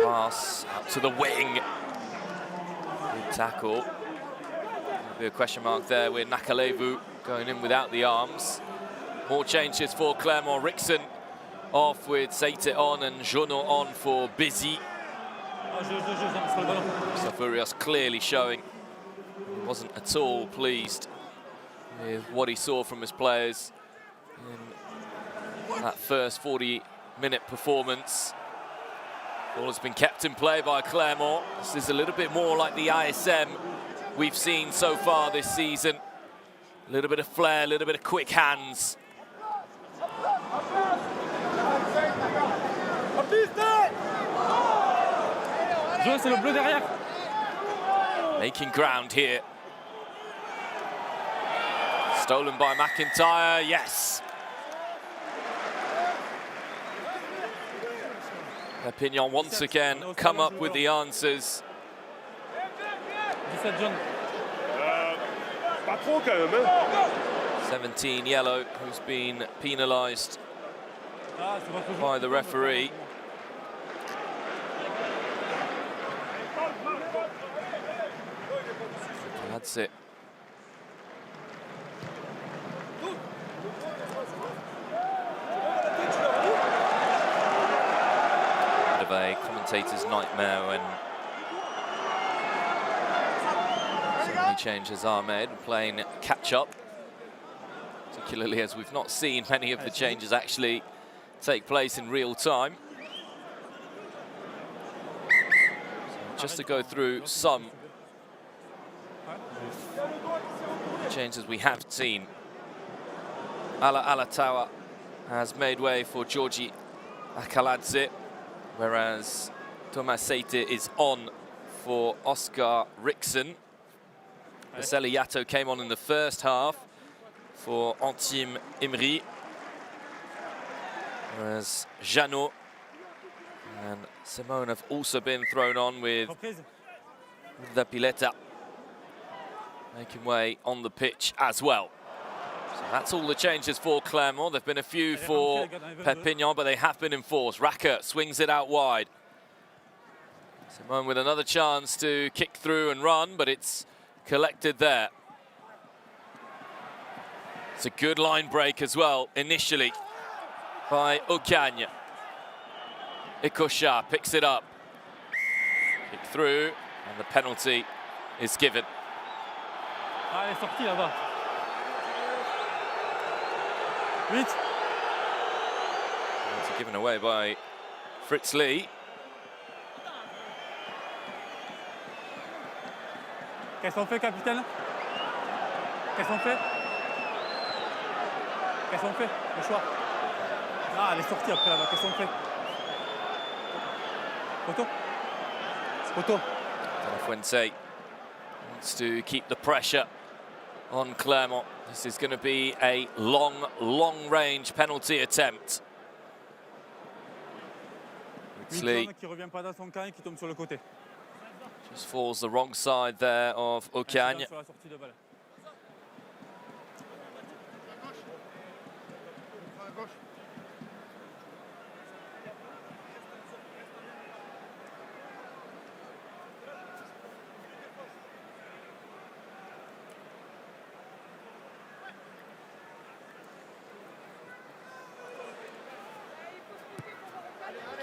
Pass out to the wing. Big tackle. There'll be a question mark there with Nakalevu going in without the arms. More changes for Clermont. Rickson off with Seite on and Jono on for Busy. Safurias clearly showing he wasn't at all pleased with what he saw from his players in that first 40-minute performance. Ball has been kept in play by Clermont. This is a little bit more like the ISM we've seen so far this season. A little bit of flair, a little bit of quick hands. C'est le bleu derrière. Making ground here. Stolen by McIntyre, yes. Perpignan once again come up with the answers. 17 jaune. Pas trop quand même, hein. 17 yellow, who's been penalised by the referee. That's it. Bit of a commentator's nightmare when so many changes are made, playing catch-up, particularly as we've not seen many of the changes actually take place in real time. So just to go through some changes we have seen. Ala Alatawa has made way for Georgi Akaladze, whereas Thomas Seite is on for Oscar Rickson. Vasily Yato came on in the first half for Antim Imri. Whereas Janot and Simone have also been thrown on with the Pileta making way on the pitch as well. So that's all the changes for Clermont. There've been a few for Perpignan, but they have been enforced. Racker swings it out wide. Simone with another chance to kick through and run, but it's collected there. It's a good line break as well, initially, by Ocagne. Icochat picks it up. Kick through, and the penalty is given. Ah, elle est sortie là-bas. 8. Penalty given away by Fritz Lee. Qu'est-ce qu'on fait, capitaine? Qu'est-ce qu'on fait? Qu'est-ce qu'on fait? Le choix. Ah, elle est sortie après là-bas. Qu'est-ce qu'on fait? Photo? Photo. Fuente wants to keep the pressure on Clermont. This is going to be a long-range penalty attempt. Fritz Lee Qui revient pas dans son camp et qui tombe sur le côté. just falls the wrong side there of Ocagne. Sur la sortie de balle.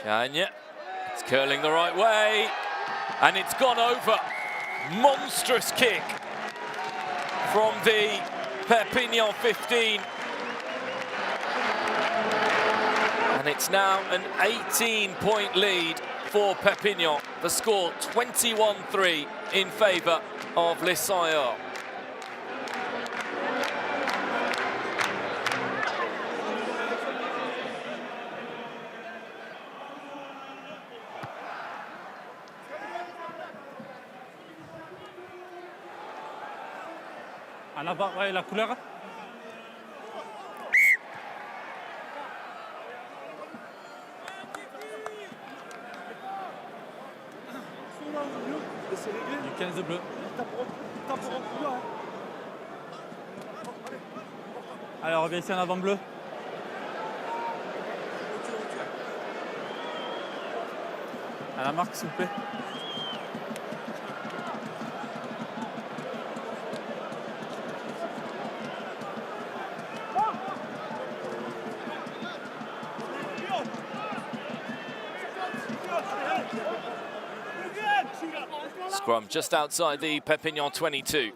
Ocagne, it's curling the right way, and it's gone over. Monstrous kick from the Perpignan 15. And it's now an 18-point lead for Perpignan. The score 21-3 in favour of Les Saillards. En avant, ouais, la couleur. Du 15 bleu. Allez, on revient ici en avant bleu. À la marque, s'il vous plaît. Scrum just outside the Perpignan 22.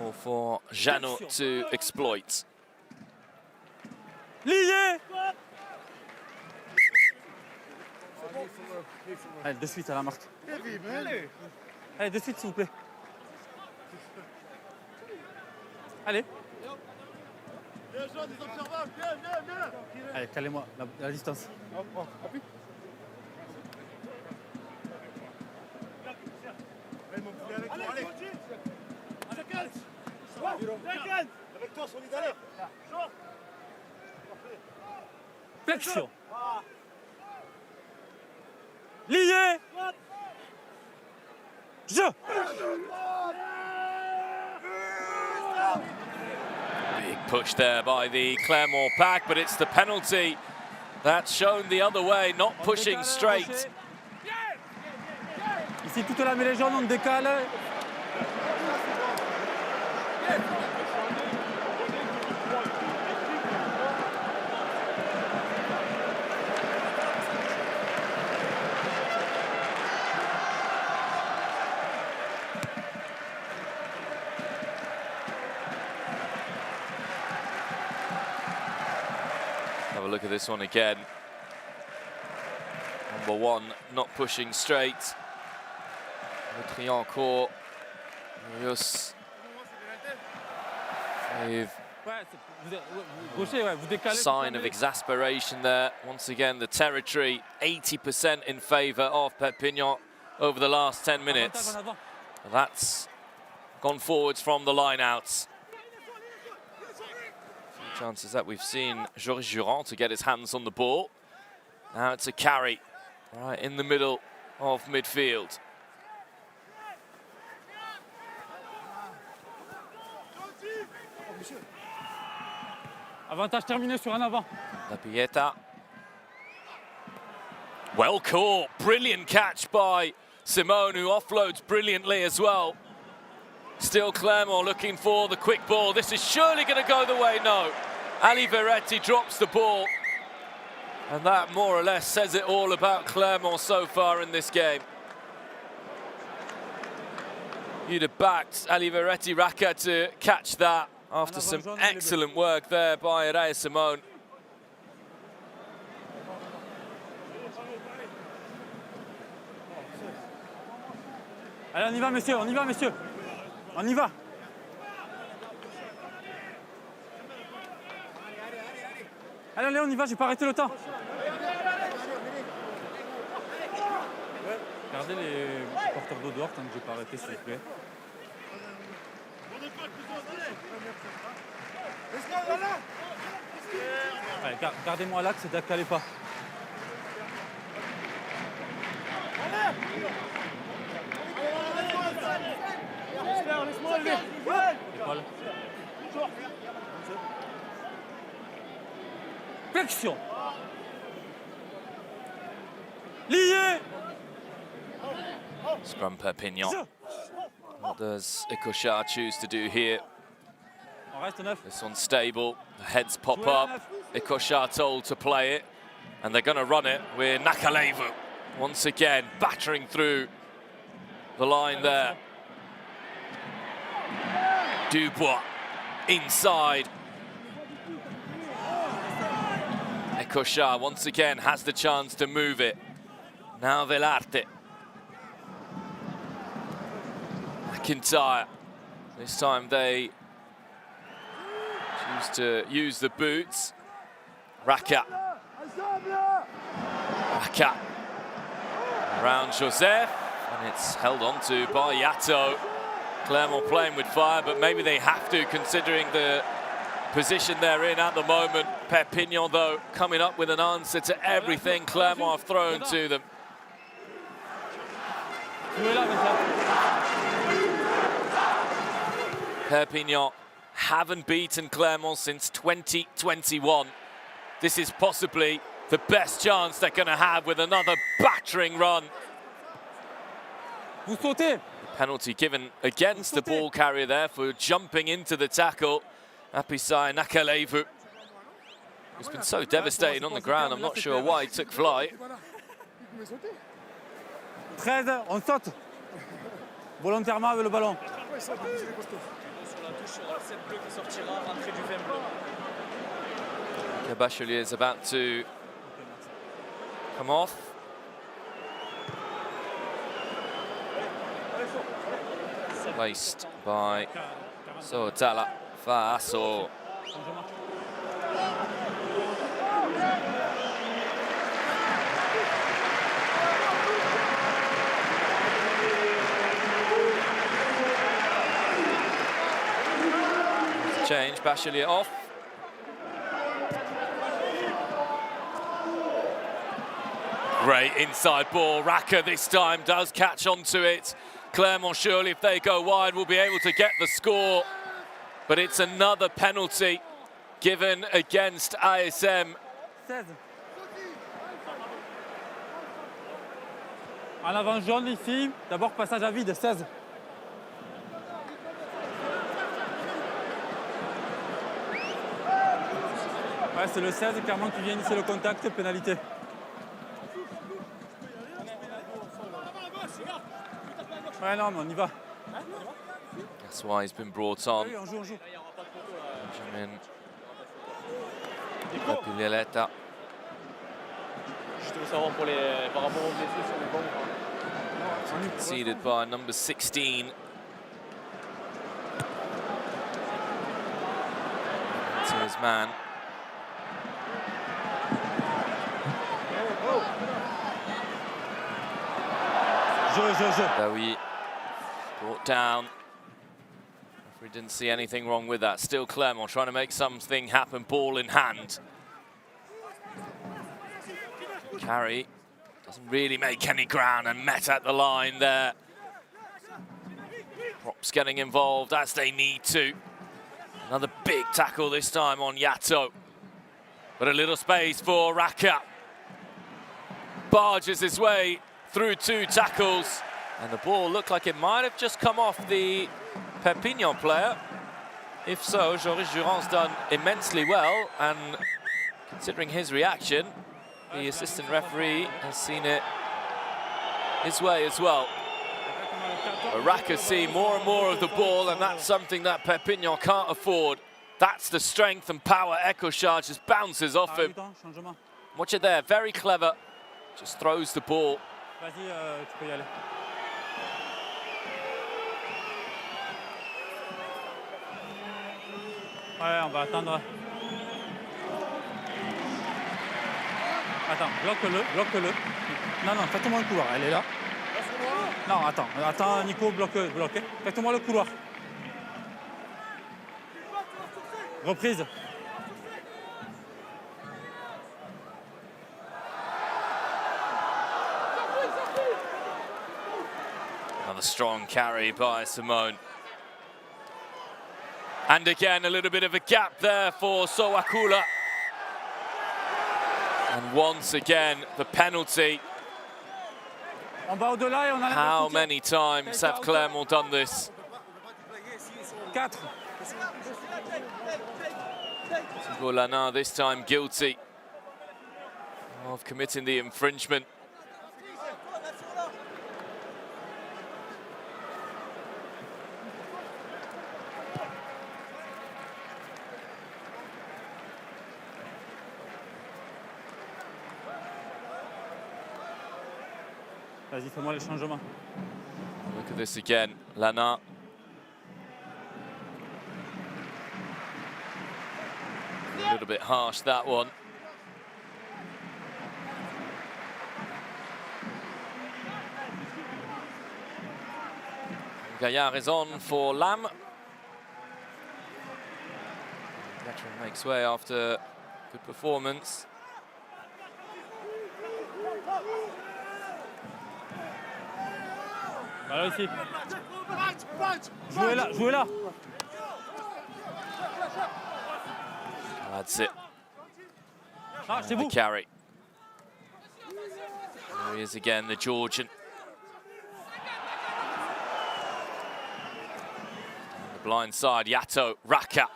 Or for Janot to exploit. Lié! Allez, de suite à la marque. Allez, de suite, s'il vous plaît. Allez. Allez, calez-moi, la distance. Flexion. Lié. Je. Big push there by the Clermont pack, but it's the penalty that's shown the other way, not pushing straight. Ici, toute la mêlée jaune, on décale. Have a look at this one again. Number one, not pushing straight. Triancourt, Rios with sign of exasperation there. Once again, the territory 80% in favour of Perpignan over the last 10 minutes. That's gone forwards from the line-outs. chances that we've seen Joris Durand to get his hands on the ball. Now it's a carry right in the middle of midfield. Avantage terminé sur un avant. La Pieta. Well caught, brilliant catch by Simone, who offloads brilliantly as well. Still Clermont looking for the quick ball. This is surely going to go the way, no. Ali Veretti drops the ball. And that more or less says it all about Clermont so far in this game. You'd have backed Ali Veretti Raka to catch that after some excellent work there by Raya Simone. Allez, on y va, messieurs, on y va, messieurs. On y va. Allez, allez, on y va, j'ai pas arrêté le temps. Regardez les porteurs d'eau dehors tant que j'ai pas arrêté, s'il vous plaît. Allez, gardez-moi l'axe et décalez pas. Épaule. Flexion. Lié. Scrum Perpignan. What does Ikoshar choose to do here? On reste neuf. This one's stable. The heads pop up. Ikoshar told to play it. And they're going to run it with Nakalevu. Once again, battering through the line there. Dubois inside. Ikoshar once again has the chance to move it. Now Velarte. McIntyre. This time they choose to use the boots. Raka. Raka. Around Joseph. And it's held on to by Yato. Clermont playing with fire, but maybe they have to, considering the position they're in at the moment. Perpignan, though, coming up with an answer to everything Clermont have thrown to them. Perpignan haven't beaten Clermont since 2021. This is possibly the best chance they're going to have with another battering run. Vous sautez. Penalty given against the ball carrier there for jumping into the tackle. Apisai Nakalevu, who's been so devastated on the ground, I'm not sure why he took flight. 13, on saute. Volontairement avec le ballon. Bachelier is about to come off. Placed by Sootala Faaso. Change, Bachelier off. Great inside ball. Raka this time does catch onto it. Clermont surely, if they go wide, will be able to get the score. But it's another penalty given against ASM. 16. En avant jaune ici, d'abord passage à vide, 16. Ouais, c'est le 16, Clermont qui vient initier le contact, pénalité. Ouais, non, mais on y va. That's why he's been brought on. Oui, on joue, on joue. Benjamin Papileleta. Juste savoir pour les, par rapport aux blessés sur les bombes. Conceded by number 16. To his man. Je. Bowie brought down. We didn't see anything wrong with that. Still Clermont trying to make something happen, ball in hand. Carry doesn't really make any ground and met at the line there. Props getting involved as they need to. Another big tackle this time on Yato. But a little space for Raka. Barges his way through 2 tackles. And the ball looked like it might have just come off the Perpignan player. If so, Joris Durand's done immensely well. And considering his reaction, the assistant referee has seen it his way as well. Raka's seen more and more of the ball, and that's something that Perpignan can't afford. That's the strength and power Ecochard just bounces off him. Watch it there, very clever. Just throws the ball. Vas-y, tu peux y aller. Ouais, on va attendre. Attends, bloque-le. Non, fais-moi le couloir, elle est là. Non, attends, Nico, bloqué. Fais-moi le couloir. Reprise. Another strong carry by Simone. And again, a little bit of a gap there for Sowakula. And once again, the penalty. How many times have Clermont done this? 4. Lana this time guilty of committing the infringement. Vas-y, fais-moi les changements. Look at this again, Lana. A little bit harsh, that one. Gaillard is on for Lam. Veteran makes way after good performance. Voilà ici. Jouez là. That's it. Ah, c'est The vous. carry. There he is again, the Georgian. On the blind side, Yato, Raka.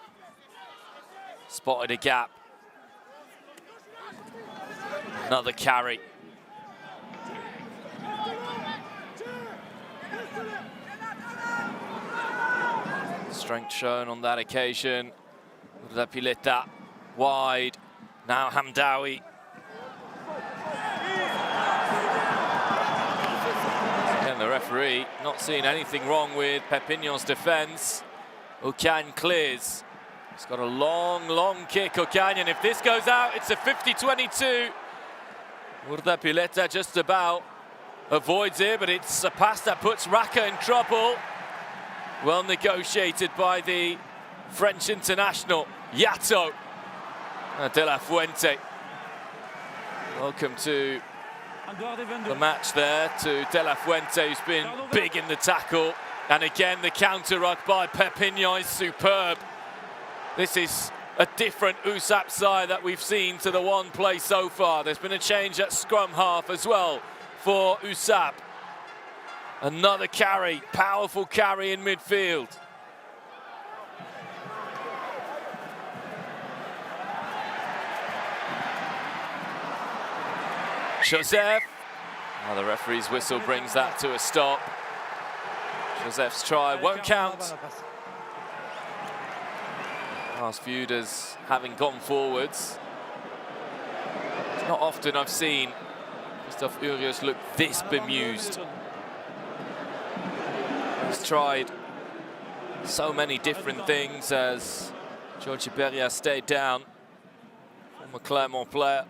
Spotted a gap. Another carry. Strength shown on that occasion. Pileta wide. Now Hamdawi. Again, the referee not seeing anything wrong with Perpignan's defence. Ocagne clears. He's got a long kick, Ocagne, and if this goes out, it's a 50-22. Pileta just about avoids it, but it's a pass that puts Raka in trouble. Well negotiated by the French international, Yato. De La Fuente. Welcome to the match there to De La Fuente, who's been big in the tackle. And again, the counter-ruck by Perpignan is superb. This is a different USAP side that we've seen to the one play so far. There's been a change at scrum half as well for USAP. Another carry, powerful carry in midfield. Joseph. Now the referee's whistle brings that to a stop. Joseph's try won't count. Pass viewed as having gone forwards. It's not often I've seen Christophe Urios look this bemused. He's tried so many different things as Georges Beria stayed down. Former Clermont player.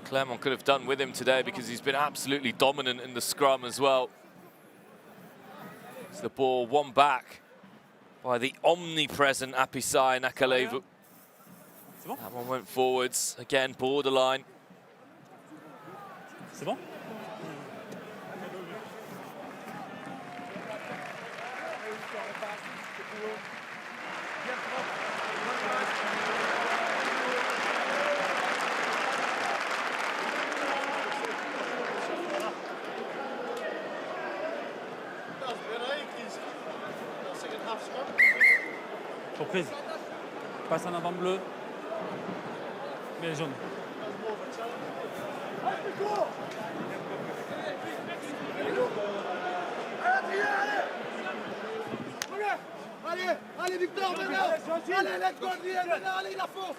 Clermont could have done with him today because he's been absolutely dominant in the scrum as well. It's the ball won back by the omnipresent Apisai Nakalevu. That one went forwards, again borderline. C'est bon? Surprise. Passe en avant bleu. Mais jaune. Allez Victor, maintenant. Allez, let's go, maintenant, allez, la force.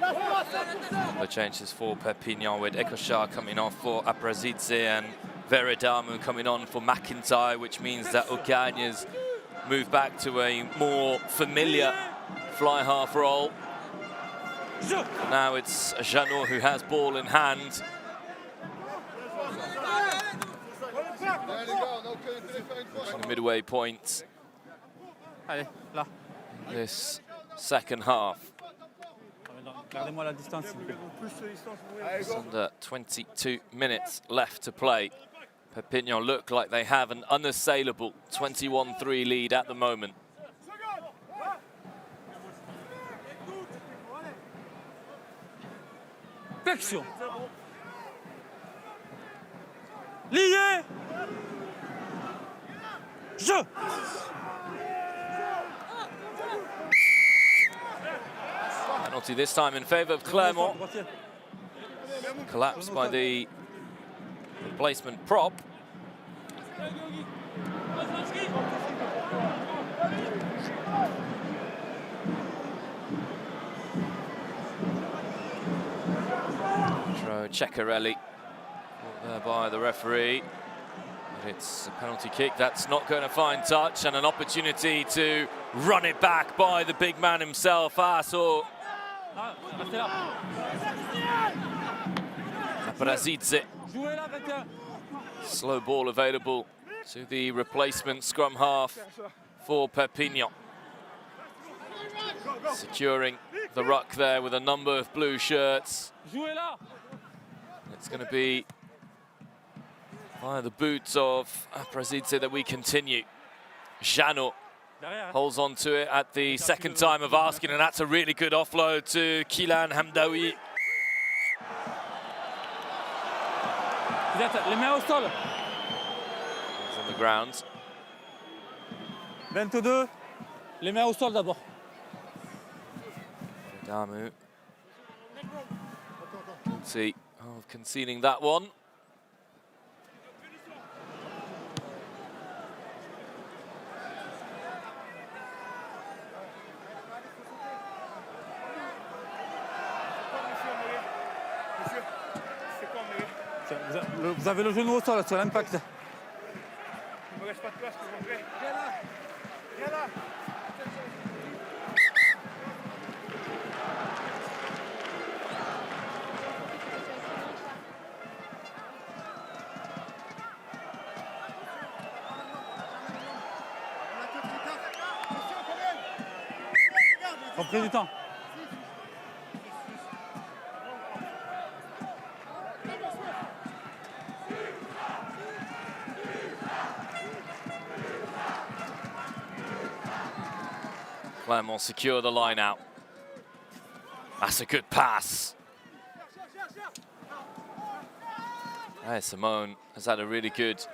La force, The changes for Perpignan with Ekoshar coming on for Aprazidze and Veridamu coming on for McIntyre, which means that Ogagna's moved back to a more familiar fly half role. Now it's Jeannot who has ball in hand. The midway point. Allez, là. This second half. Gardez-moi la distance, s'il vous plaît. It's under 22 minutes left to play. Perpignan look like they have an unassailable 21-3 lead at the moment. Flexion. Lié. Jeu. Penalty this time in favour of Clermont. Collapsed by the replacement prop. Ceccarelli caught there by the referee. But it's a penalty kick that's not going to find touch, and an opportunity to run it back by the big man himself, Aso Aprazidze. Slow ball available to the replacement scrum half for Perpignan. Securing the ruck there with a number of blue shirts. It's going to be via the boots of Aprazidze that we continue. Jeannot holds on to it at the second time of asking, and that's a really good offload to Kylian Hamdaoui. Les mains au sol. He's on the ground. 22. Les mains au sol d'abord. Damu. Guilty of conceding that one. Vous avez le genou au sol sur l'impact. Il me reste pas de place pour rentrer. Viens là. Viens là. On prend du temps. Clermont secure the line out. That's a good pass. Hey, Simone has had a really good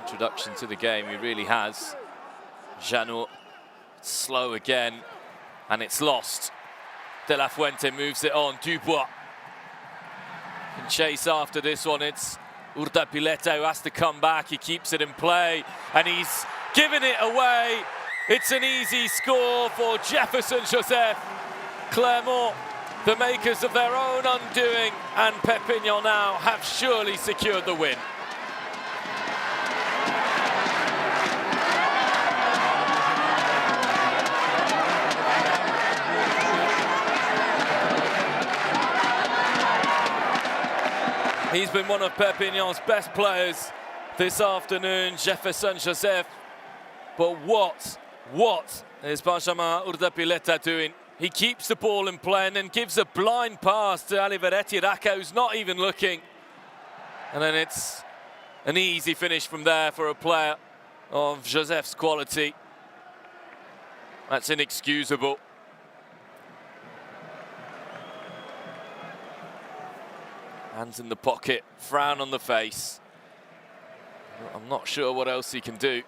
introduction to the game. He really has. Jeannot slow again, and it's lost. De La Fuente moves it on. Dubois can chase after this one. It's Urdapilleta who has to come back. He keeps it in play, and he's given it away. It's an easy score for Jefferson Joseph. Clermont, the makers of their own undoing, and Perpignan now have surely secured the win. He's been one of Perpignan's best players this afternoon, Jefferson Joseph. But what is Benjamin Urdapilleta doing? He keeps the ball in play and then gives a blind pass to Aliveretti Raka, who's not even looking. And then it's an easy finish from there for a player of Joseph's quality. That's inexcusable. Hands in the pocket, frown on the face. I'm not sure what else he can do.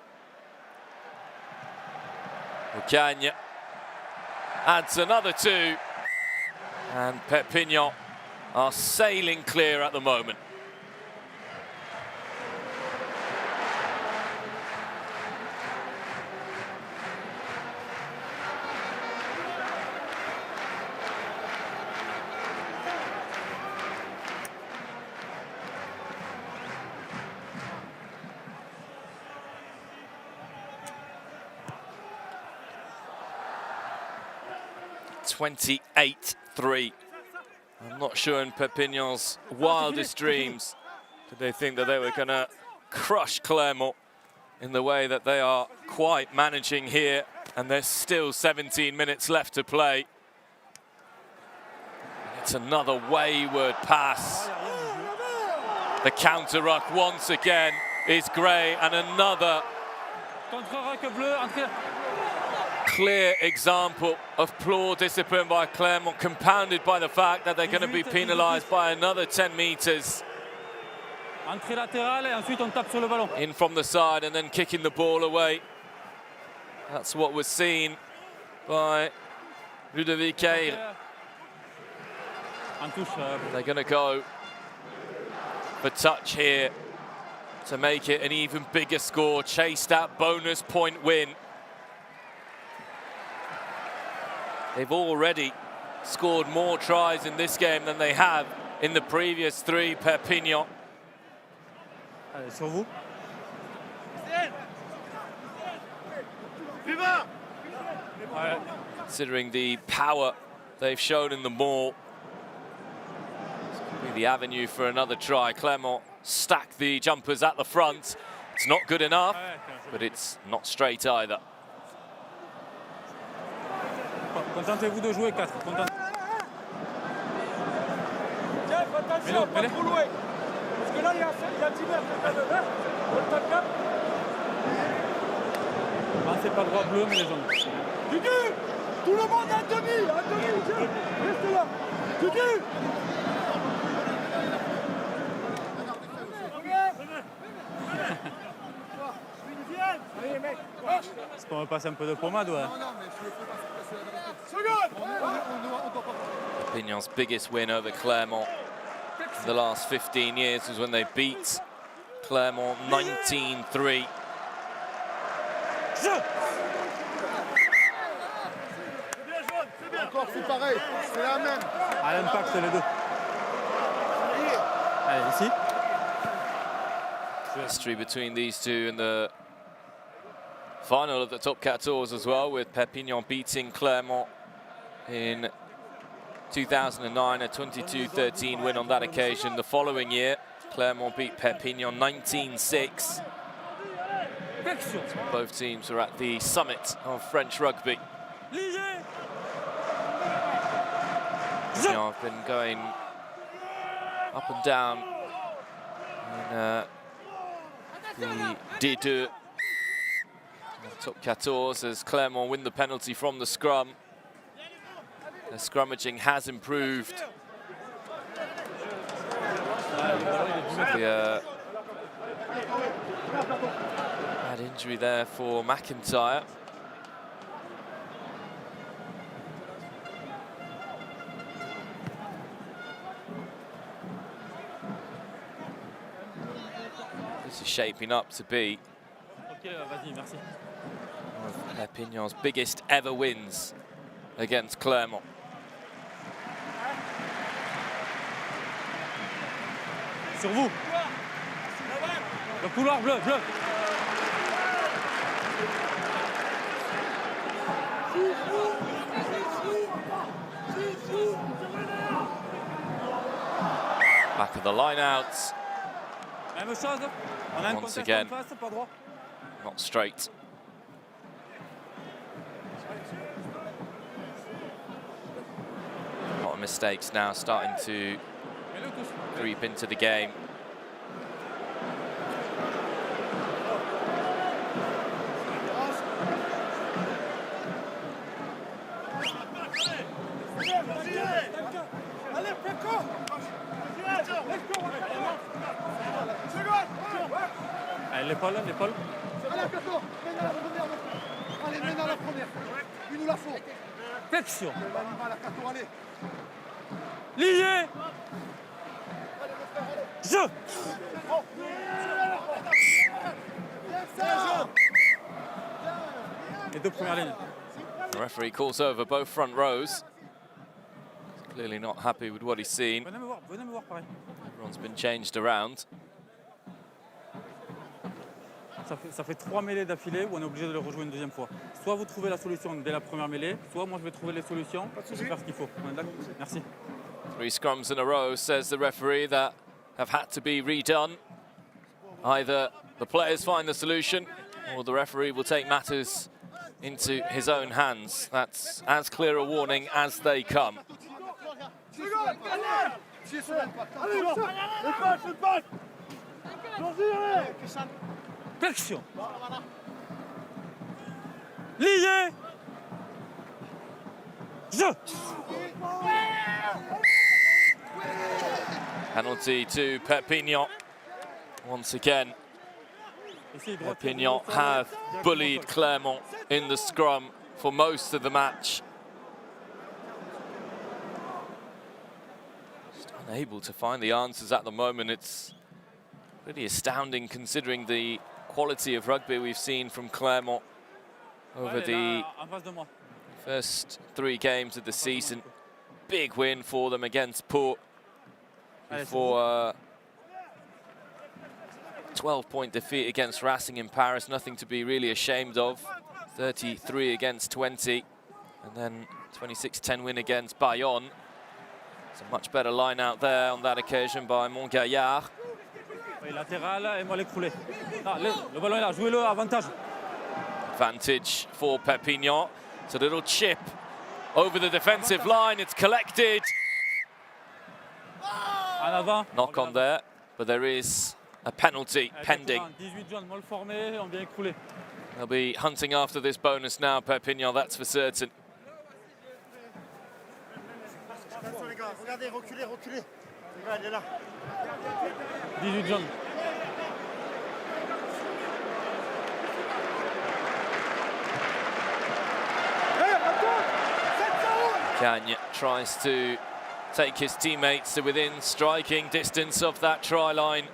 Ocagne adds another 2. And Perpignan are sailing clear at the moment. (28-3). I'm not sure in Perpignan's wildest dreams did they think that they were going to crush Clermont in the way that they are quite managing here, and there's still 17 minutes left to play. It's another wayward pass. The counter-ruck once again is Gray, and another clear example of poor discipline by Clermont, compounded by the fact that they're going to be penalised by another 10 metres. In from the side and then kicking the ball away. That's what was seen by Ludovic Caire. They're going to go for touch here to make it an even bigger score, chase that bonus point win. They've already scored more tries in this game than they have in the previous 3, Perpignan. Allez, sur vous. Considering the power they've shown in the maul, this could be the avenue for another try. Clermont stack the jumpers at the front. It's not good enough, but it's not straight either. Contentez-vous de jouer 4. Jeff, attention, pas trop loin. Parce que là, il y a 10 mètres. C'est pas droit bleu, mais les jaunes. Dudu, tout le monde à demi, Jeff. Reste là. Dudu. C'est pour me passer un peu de pommade, ouais. Perpignan's biggest win over Clermont in the last 15 years was when they beat Clermont 19-3. Encore, c'est pareil, c'est la même. À l'impact, c'est les deux. Allez, ici. History between these two in the final of the top 14 as well, with Perpignan beating Clermont in 2009, a 22-13 win on that occasion. The following year, Clermont beat Perpignan 19-6. Both teams are at the summit of French rugby. Perpignan have been going up and down in the D2 top 14 as Clermont win the penalty from the scrum. The scrummaging has improved. Bad injury there for McIntyre. This is shaping up to be one of Perpignan's biggest ever wins against Clermont. Sur vous. Le couloir bleu, bleu. Back of the line-outs. Même chose. On a un Once contest again. en face, pas droit. Not straight. mistakes now starting to creep into the game. Allez, l'épaule, l'épaule. Allez, Cato, mène à la première. Allez, mène à la première. Il nous la faut. Flexion. L'animal à Cato, allez. Lié. Jeu. Les deux premières lignes. The referee calls over both front rows. He's clearly not happy with what he's seen. Venez me voir, pareil. Everyone's been changed around. Ça fait 3 mêlées d'affilée où on est obligé de le rejouer une deuxième fois. Soit vous trouvez la solution dès la première mêlée, soit moi je vais trouver les solutions pour faire ce qu'il faut. On est d'accord ? Merci. 3 scrums in a row, says the referee, that have had to be redone. Either the players find the solution or the referee will take matters into his own hands. That's as clear a warning as they come. Flexion. Lié. Jeu. Penalty to Perpignan. Once again, Perpignan have bullied Clermont in the scrum for most of the match. Just unable to find the answers at the moment. It's really astounding considering the quality of rugby we've seen from Clermont over the first 3 games of the season. Big win for them against Pau before a 12-point defeat against Racing in Paris. Nothing to be really ashamed of. 33 against 20, and then 26-10 win against Bayonne. It's a much better line out there on that occasion by Montgaillard. Latéral et moi l'écroulé. Le ballon est là, jouez-le, avantage. Advantage for Perpignan. It's a little chip over the defensive line. It's collected. En avant. Knock on there, but there is a penalty pending. 18 jaunes mal formés, on vient écrouler. They'll be hunting after this bonus now, Perpignan, that's for certain. Regardez, reculez, reculez. Regarde, il est là. 18 jaunes. Cagne tries to take his teammates to within striking distance of that try line.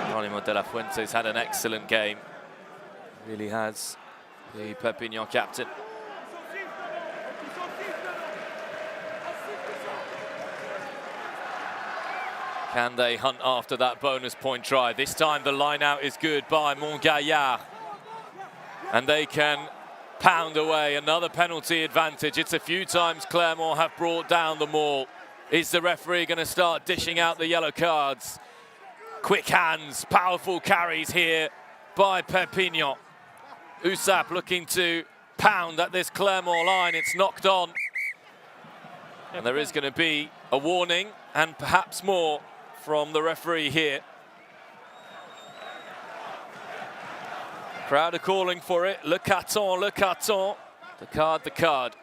Geronimo de la Fuente's had an excellent game. Really has, the Perpignan captain. Can they hunt after that bonus point try? This time the line out is good by Montgaillard. And they can pound away another penalty advantage. It's a few times Clermont have brought down the maul. Is the referee going to start dishing out the yellow cards? Quick hands, powerful carries here by Perpignan. Usap looking to pound at this Clermont line. It's knocked on. And there is going to be a warning and perhaps more from the referee here. Crowd are calling for it. Le carton, le carton. The card, the card.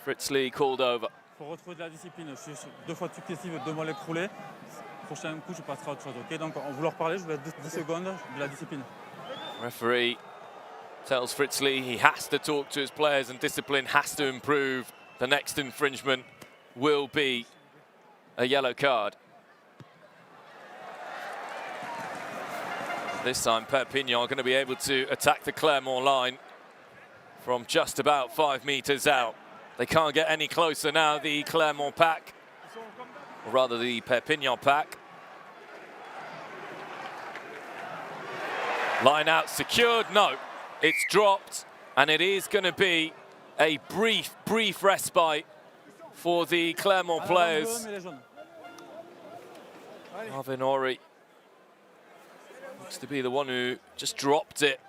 Fritz Lee called over. Pour retrouver de la discipline, je suis 2 fois successives, 2 mois l'écroulé. Prochain coup, je passerai à autre chose. Ok, donc on vous leur parler, je vous laisse 10 secondes de la discipline. Referee tells Fritz Lee he has to talk to his players and discipline has to improve. The next infringement will be a yellow card. This time Perpignan are going to be able to attack the Clermont line from just about 5 meters out. They can't get any closer now, the Clermont pack, or rather the Perpignan pack. Line out secured, no, it's dropped, and it is going to be a brief respite for the Clermont players. Marvin Ori looks to be the one who just dropped it.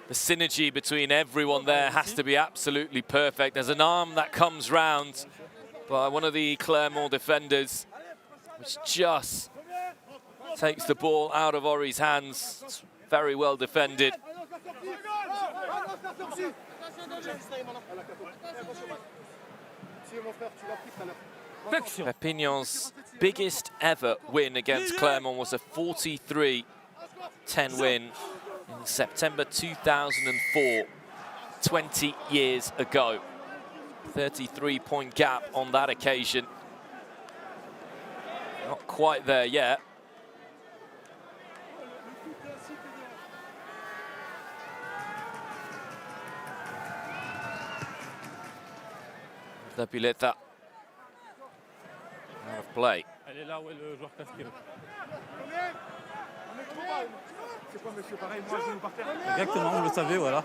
The synergy between everyone there has to be absolutely perfect. There's an arm that comes round by one of the Clermont defenders, which just takes the ball out of Ori's hands. It's very well defended. Perpignan's biggest ever win against Clermont was a 43-10 win in September 2004, 20 years ago. 33-point gap on that occasion. Not quite there yet. The Pileta out of play. Elle est là où est le joueur casqué. C'est quoi, monsieur? Pareil, moi, je vais par terre. Exactement, vous le savez, voilà.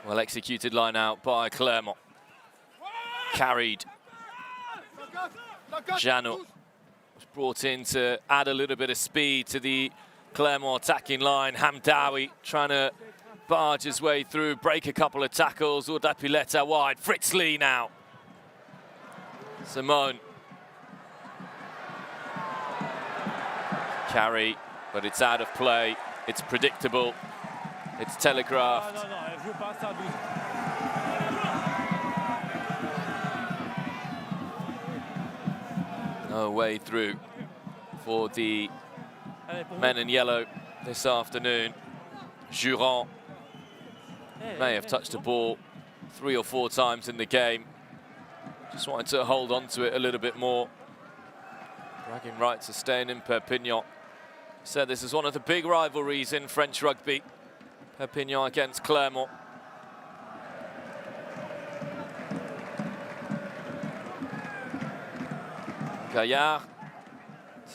Well executed line out by Clermont. Carried. Janot was brought in to add a little bit of speed to the Clermont attacking line. Hamdawi trying to barge his way through, break a couple of tackles. Urda Pileta wide. Fritz Lee now. Simone. Carry, but it's out of play. It's predictable. It's telegraphed. Non, non, elle joue pas ça, No way through for the men in yellow this afternoon. Jurand may have touched the ball 3 or 4 times in the game. Just wanted to hold on to it a little bit more. Bragging rights are staying in Perpignan. Said this is one of the big rivalries in French rugby. Perpignan against Clermont. Gaillard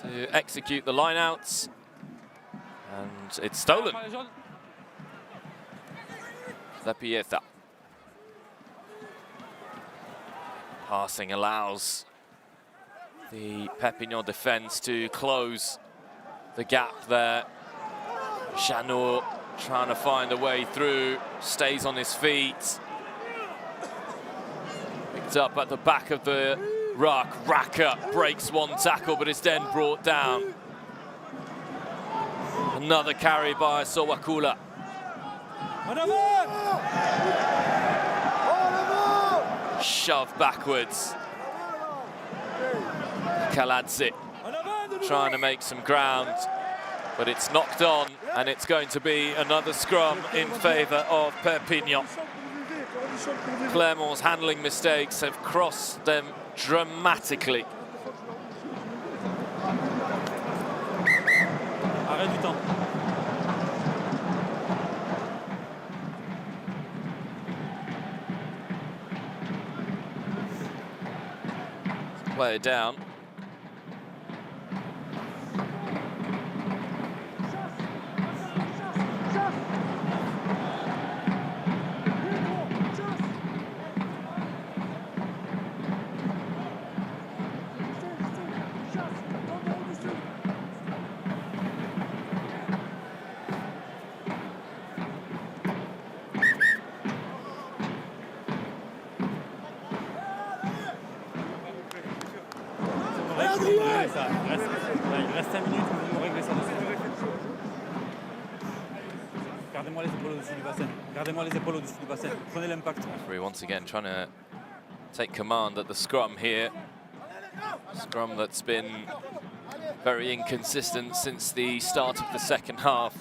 to execute the lineouts, and it's stolen. La Pieta. Passing allows the Perpignan defence to close the gap there. Janot trying to find a way through, stays on his feet. Picked up at the back of the ruck. Raka breaks one tackle, but is then brought down. Another carry by Sowakula. Shove backwards. Kaladze trying to make some ground, but it's knocked on, and it's going to be another scrum in favour of Perpignan. Clermont's handling mistakes have crossed them dramatically. Arrêt du temps. Player down. Il reste 5 minutes, vous régler ça dessus. Gardez-moi les épaules au-dessus du bassin. Gardez-moi les épaules au-dessus du bassin. Prenez l'impact. Referee once again trying to take command at the scrum here. Scrum that's been very inconsistent since the start of the second half.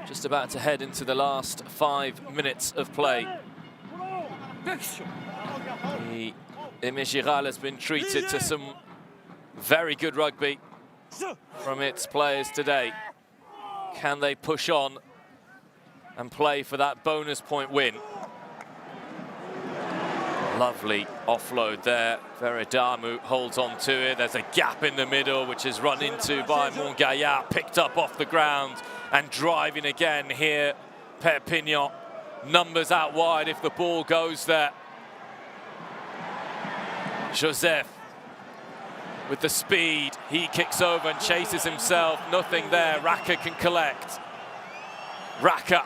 Just about to head into the last 5 minutes of play. The Imigiral has been treated to some very good rugby from its players today. Can they push on and play for that bonus point win? Lovely offload there. Veridamu holds on to it. There's a gap in the middle, which is run into by Montgaillard, picked up off the ground and driving again here. Perpignan, numbers out wide if the ball goes there. Joseph with the speed. He kicks over and chases himself. Nothing there. Raka can collect. Raka.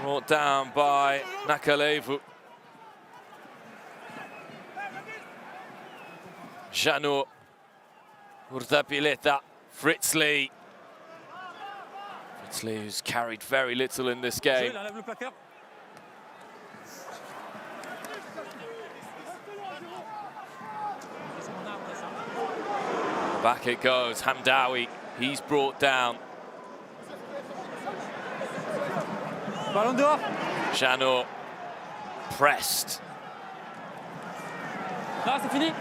Brought down by Nakalevu. Janot. Urdapileta. Fritzley. Fritzley, who's carried very little in this game. Back it goes. Hamdawi. He's brought down. Ballon dehors. Janot. Pressed. Là, c'est fini.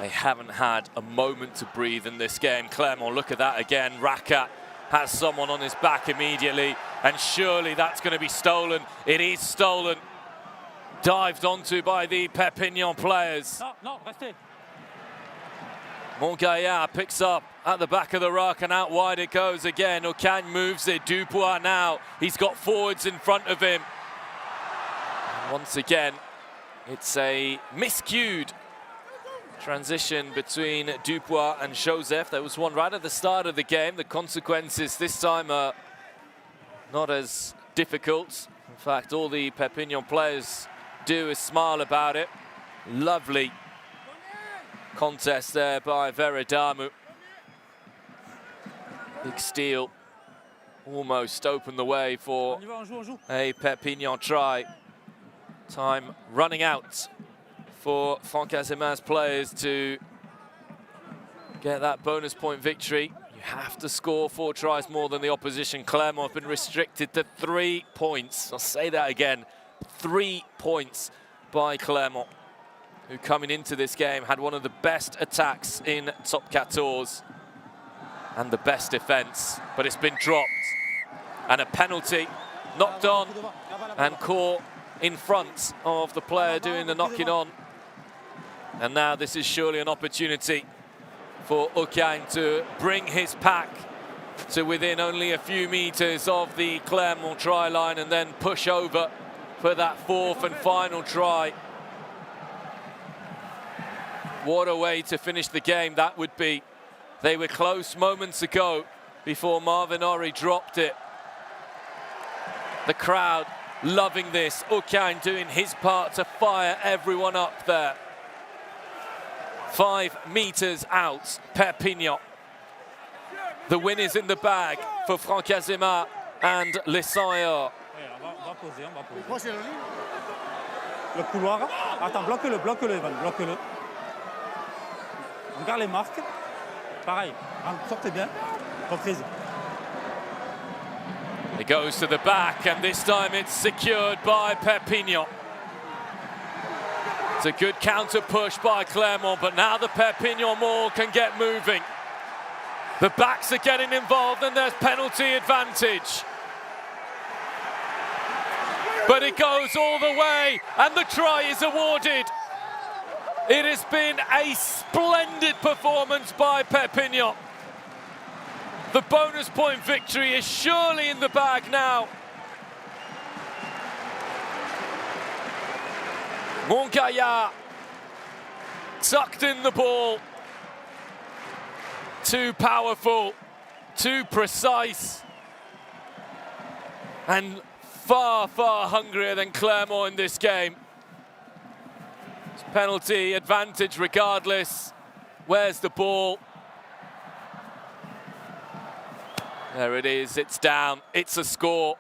They haven't had a moment to breathe in this game. Clermont, look at that again. Raka has someone on his back immediately, and surely that's going to be stolen. It is stolen. Dived onto by the Perpignan players. Non, non, restez. Montgaillard picks up at the back of the ruck, and out wide it goes again. Ocagne moves it. Dupois now. He's got forwards in front of him. And once again, it's a miscued transition between Dupois and Joseph. There was one right at the start of the game. The consequences this time are not as difficult. In fact, all the Perpignan players do is smile about it. Lovely contest there by Veradamu. Big steal almost opened the way for a Perpignan try. Time running out for Francazema's players to get that bonus point victory. You have to score 4 tries more than the opposition. Clermont have been restricted to 3 points. I'll say that again, 3 points by Clermont, who coming into this game had one of the best attacks in top 14 and the best defence, but it's been dropped. And a penalty knocked on and caught in front of the player doing the knocking on. And now this is surely an opportunity for Ocagne to bring his pack to within only a few metres of the Clermont try line and then push over for that 4th and final try. What a way to finish the game that would be. They were close moments ago before Marvin Ori dropped it. The crowd loving this. Ocagne doing his part to fire everyone up there. 5 metres out, Perpignan. The win is in the bag for Francazema and Lessailleur. Le couloir. Attends, bloque-le, Evan, bloque-le. Regarde les marques. Pareil, sortez bien. Reprise. It goes to the back, and this time it's secured by Perpignan. It's a good counter push by Clermont, but now the Perpignan Maul can get moving. The backs are getting involved, and there's penalty advantage. But it goes all the way, and the try is awarded. It has been a splendid performance by Perpignan. The bonus point victory is surely in the bag now. Montgaillard tucked in the ball. Too powerful, too precise, and far, far hungrier than Clermont in this game. It's penalty advantage regardless. Where's the ball? There it is, it's down, it's a score.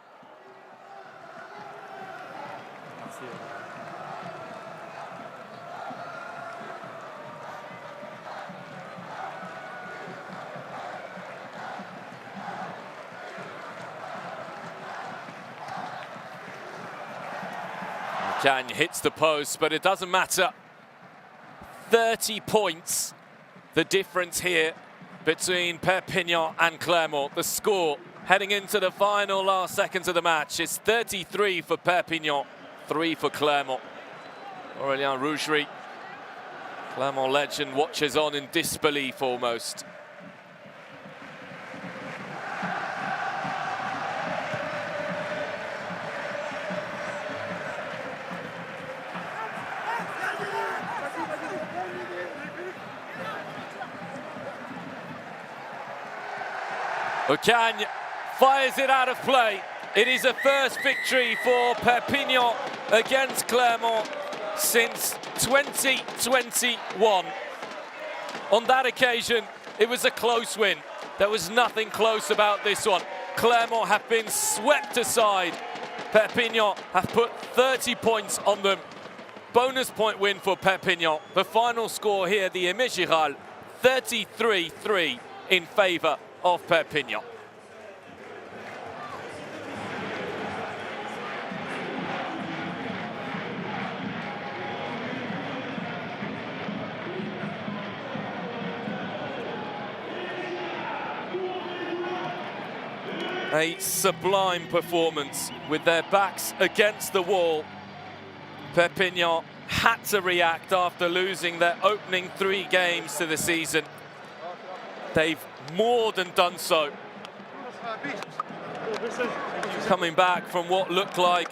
Ocagne hits the post, but it doesn't matter. 30 points, the difference here between Perpignan and Clermont. The score heading into the final last seconds of the match is 33 for Perpignan, 3 for Clermont. Aurélien Rougerie, Clermont legend, watches on in disbelief almost. Ocagne fires it out of play. It is a first victory for Perpignan against Clermont since 2021. On that occasion, it was a close win. There was nothing close about this one. Clermont have been swept aside. Perpignan have put 30 points on them. Bonus point win for Perpignan. The final score here, the Image-Giral, 33-3 in favour of Perpignan. A sublime performance with their backs against the wall. Perpignan had to react after losing their opening 3 games to the season. They've more than done so. Coming back from what looked like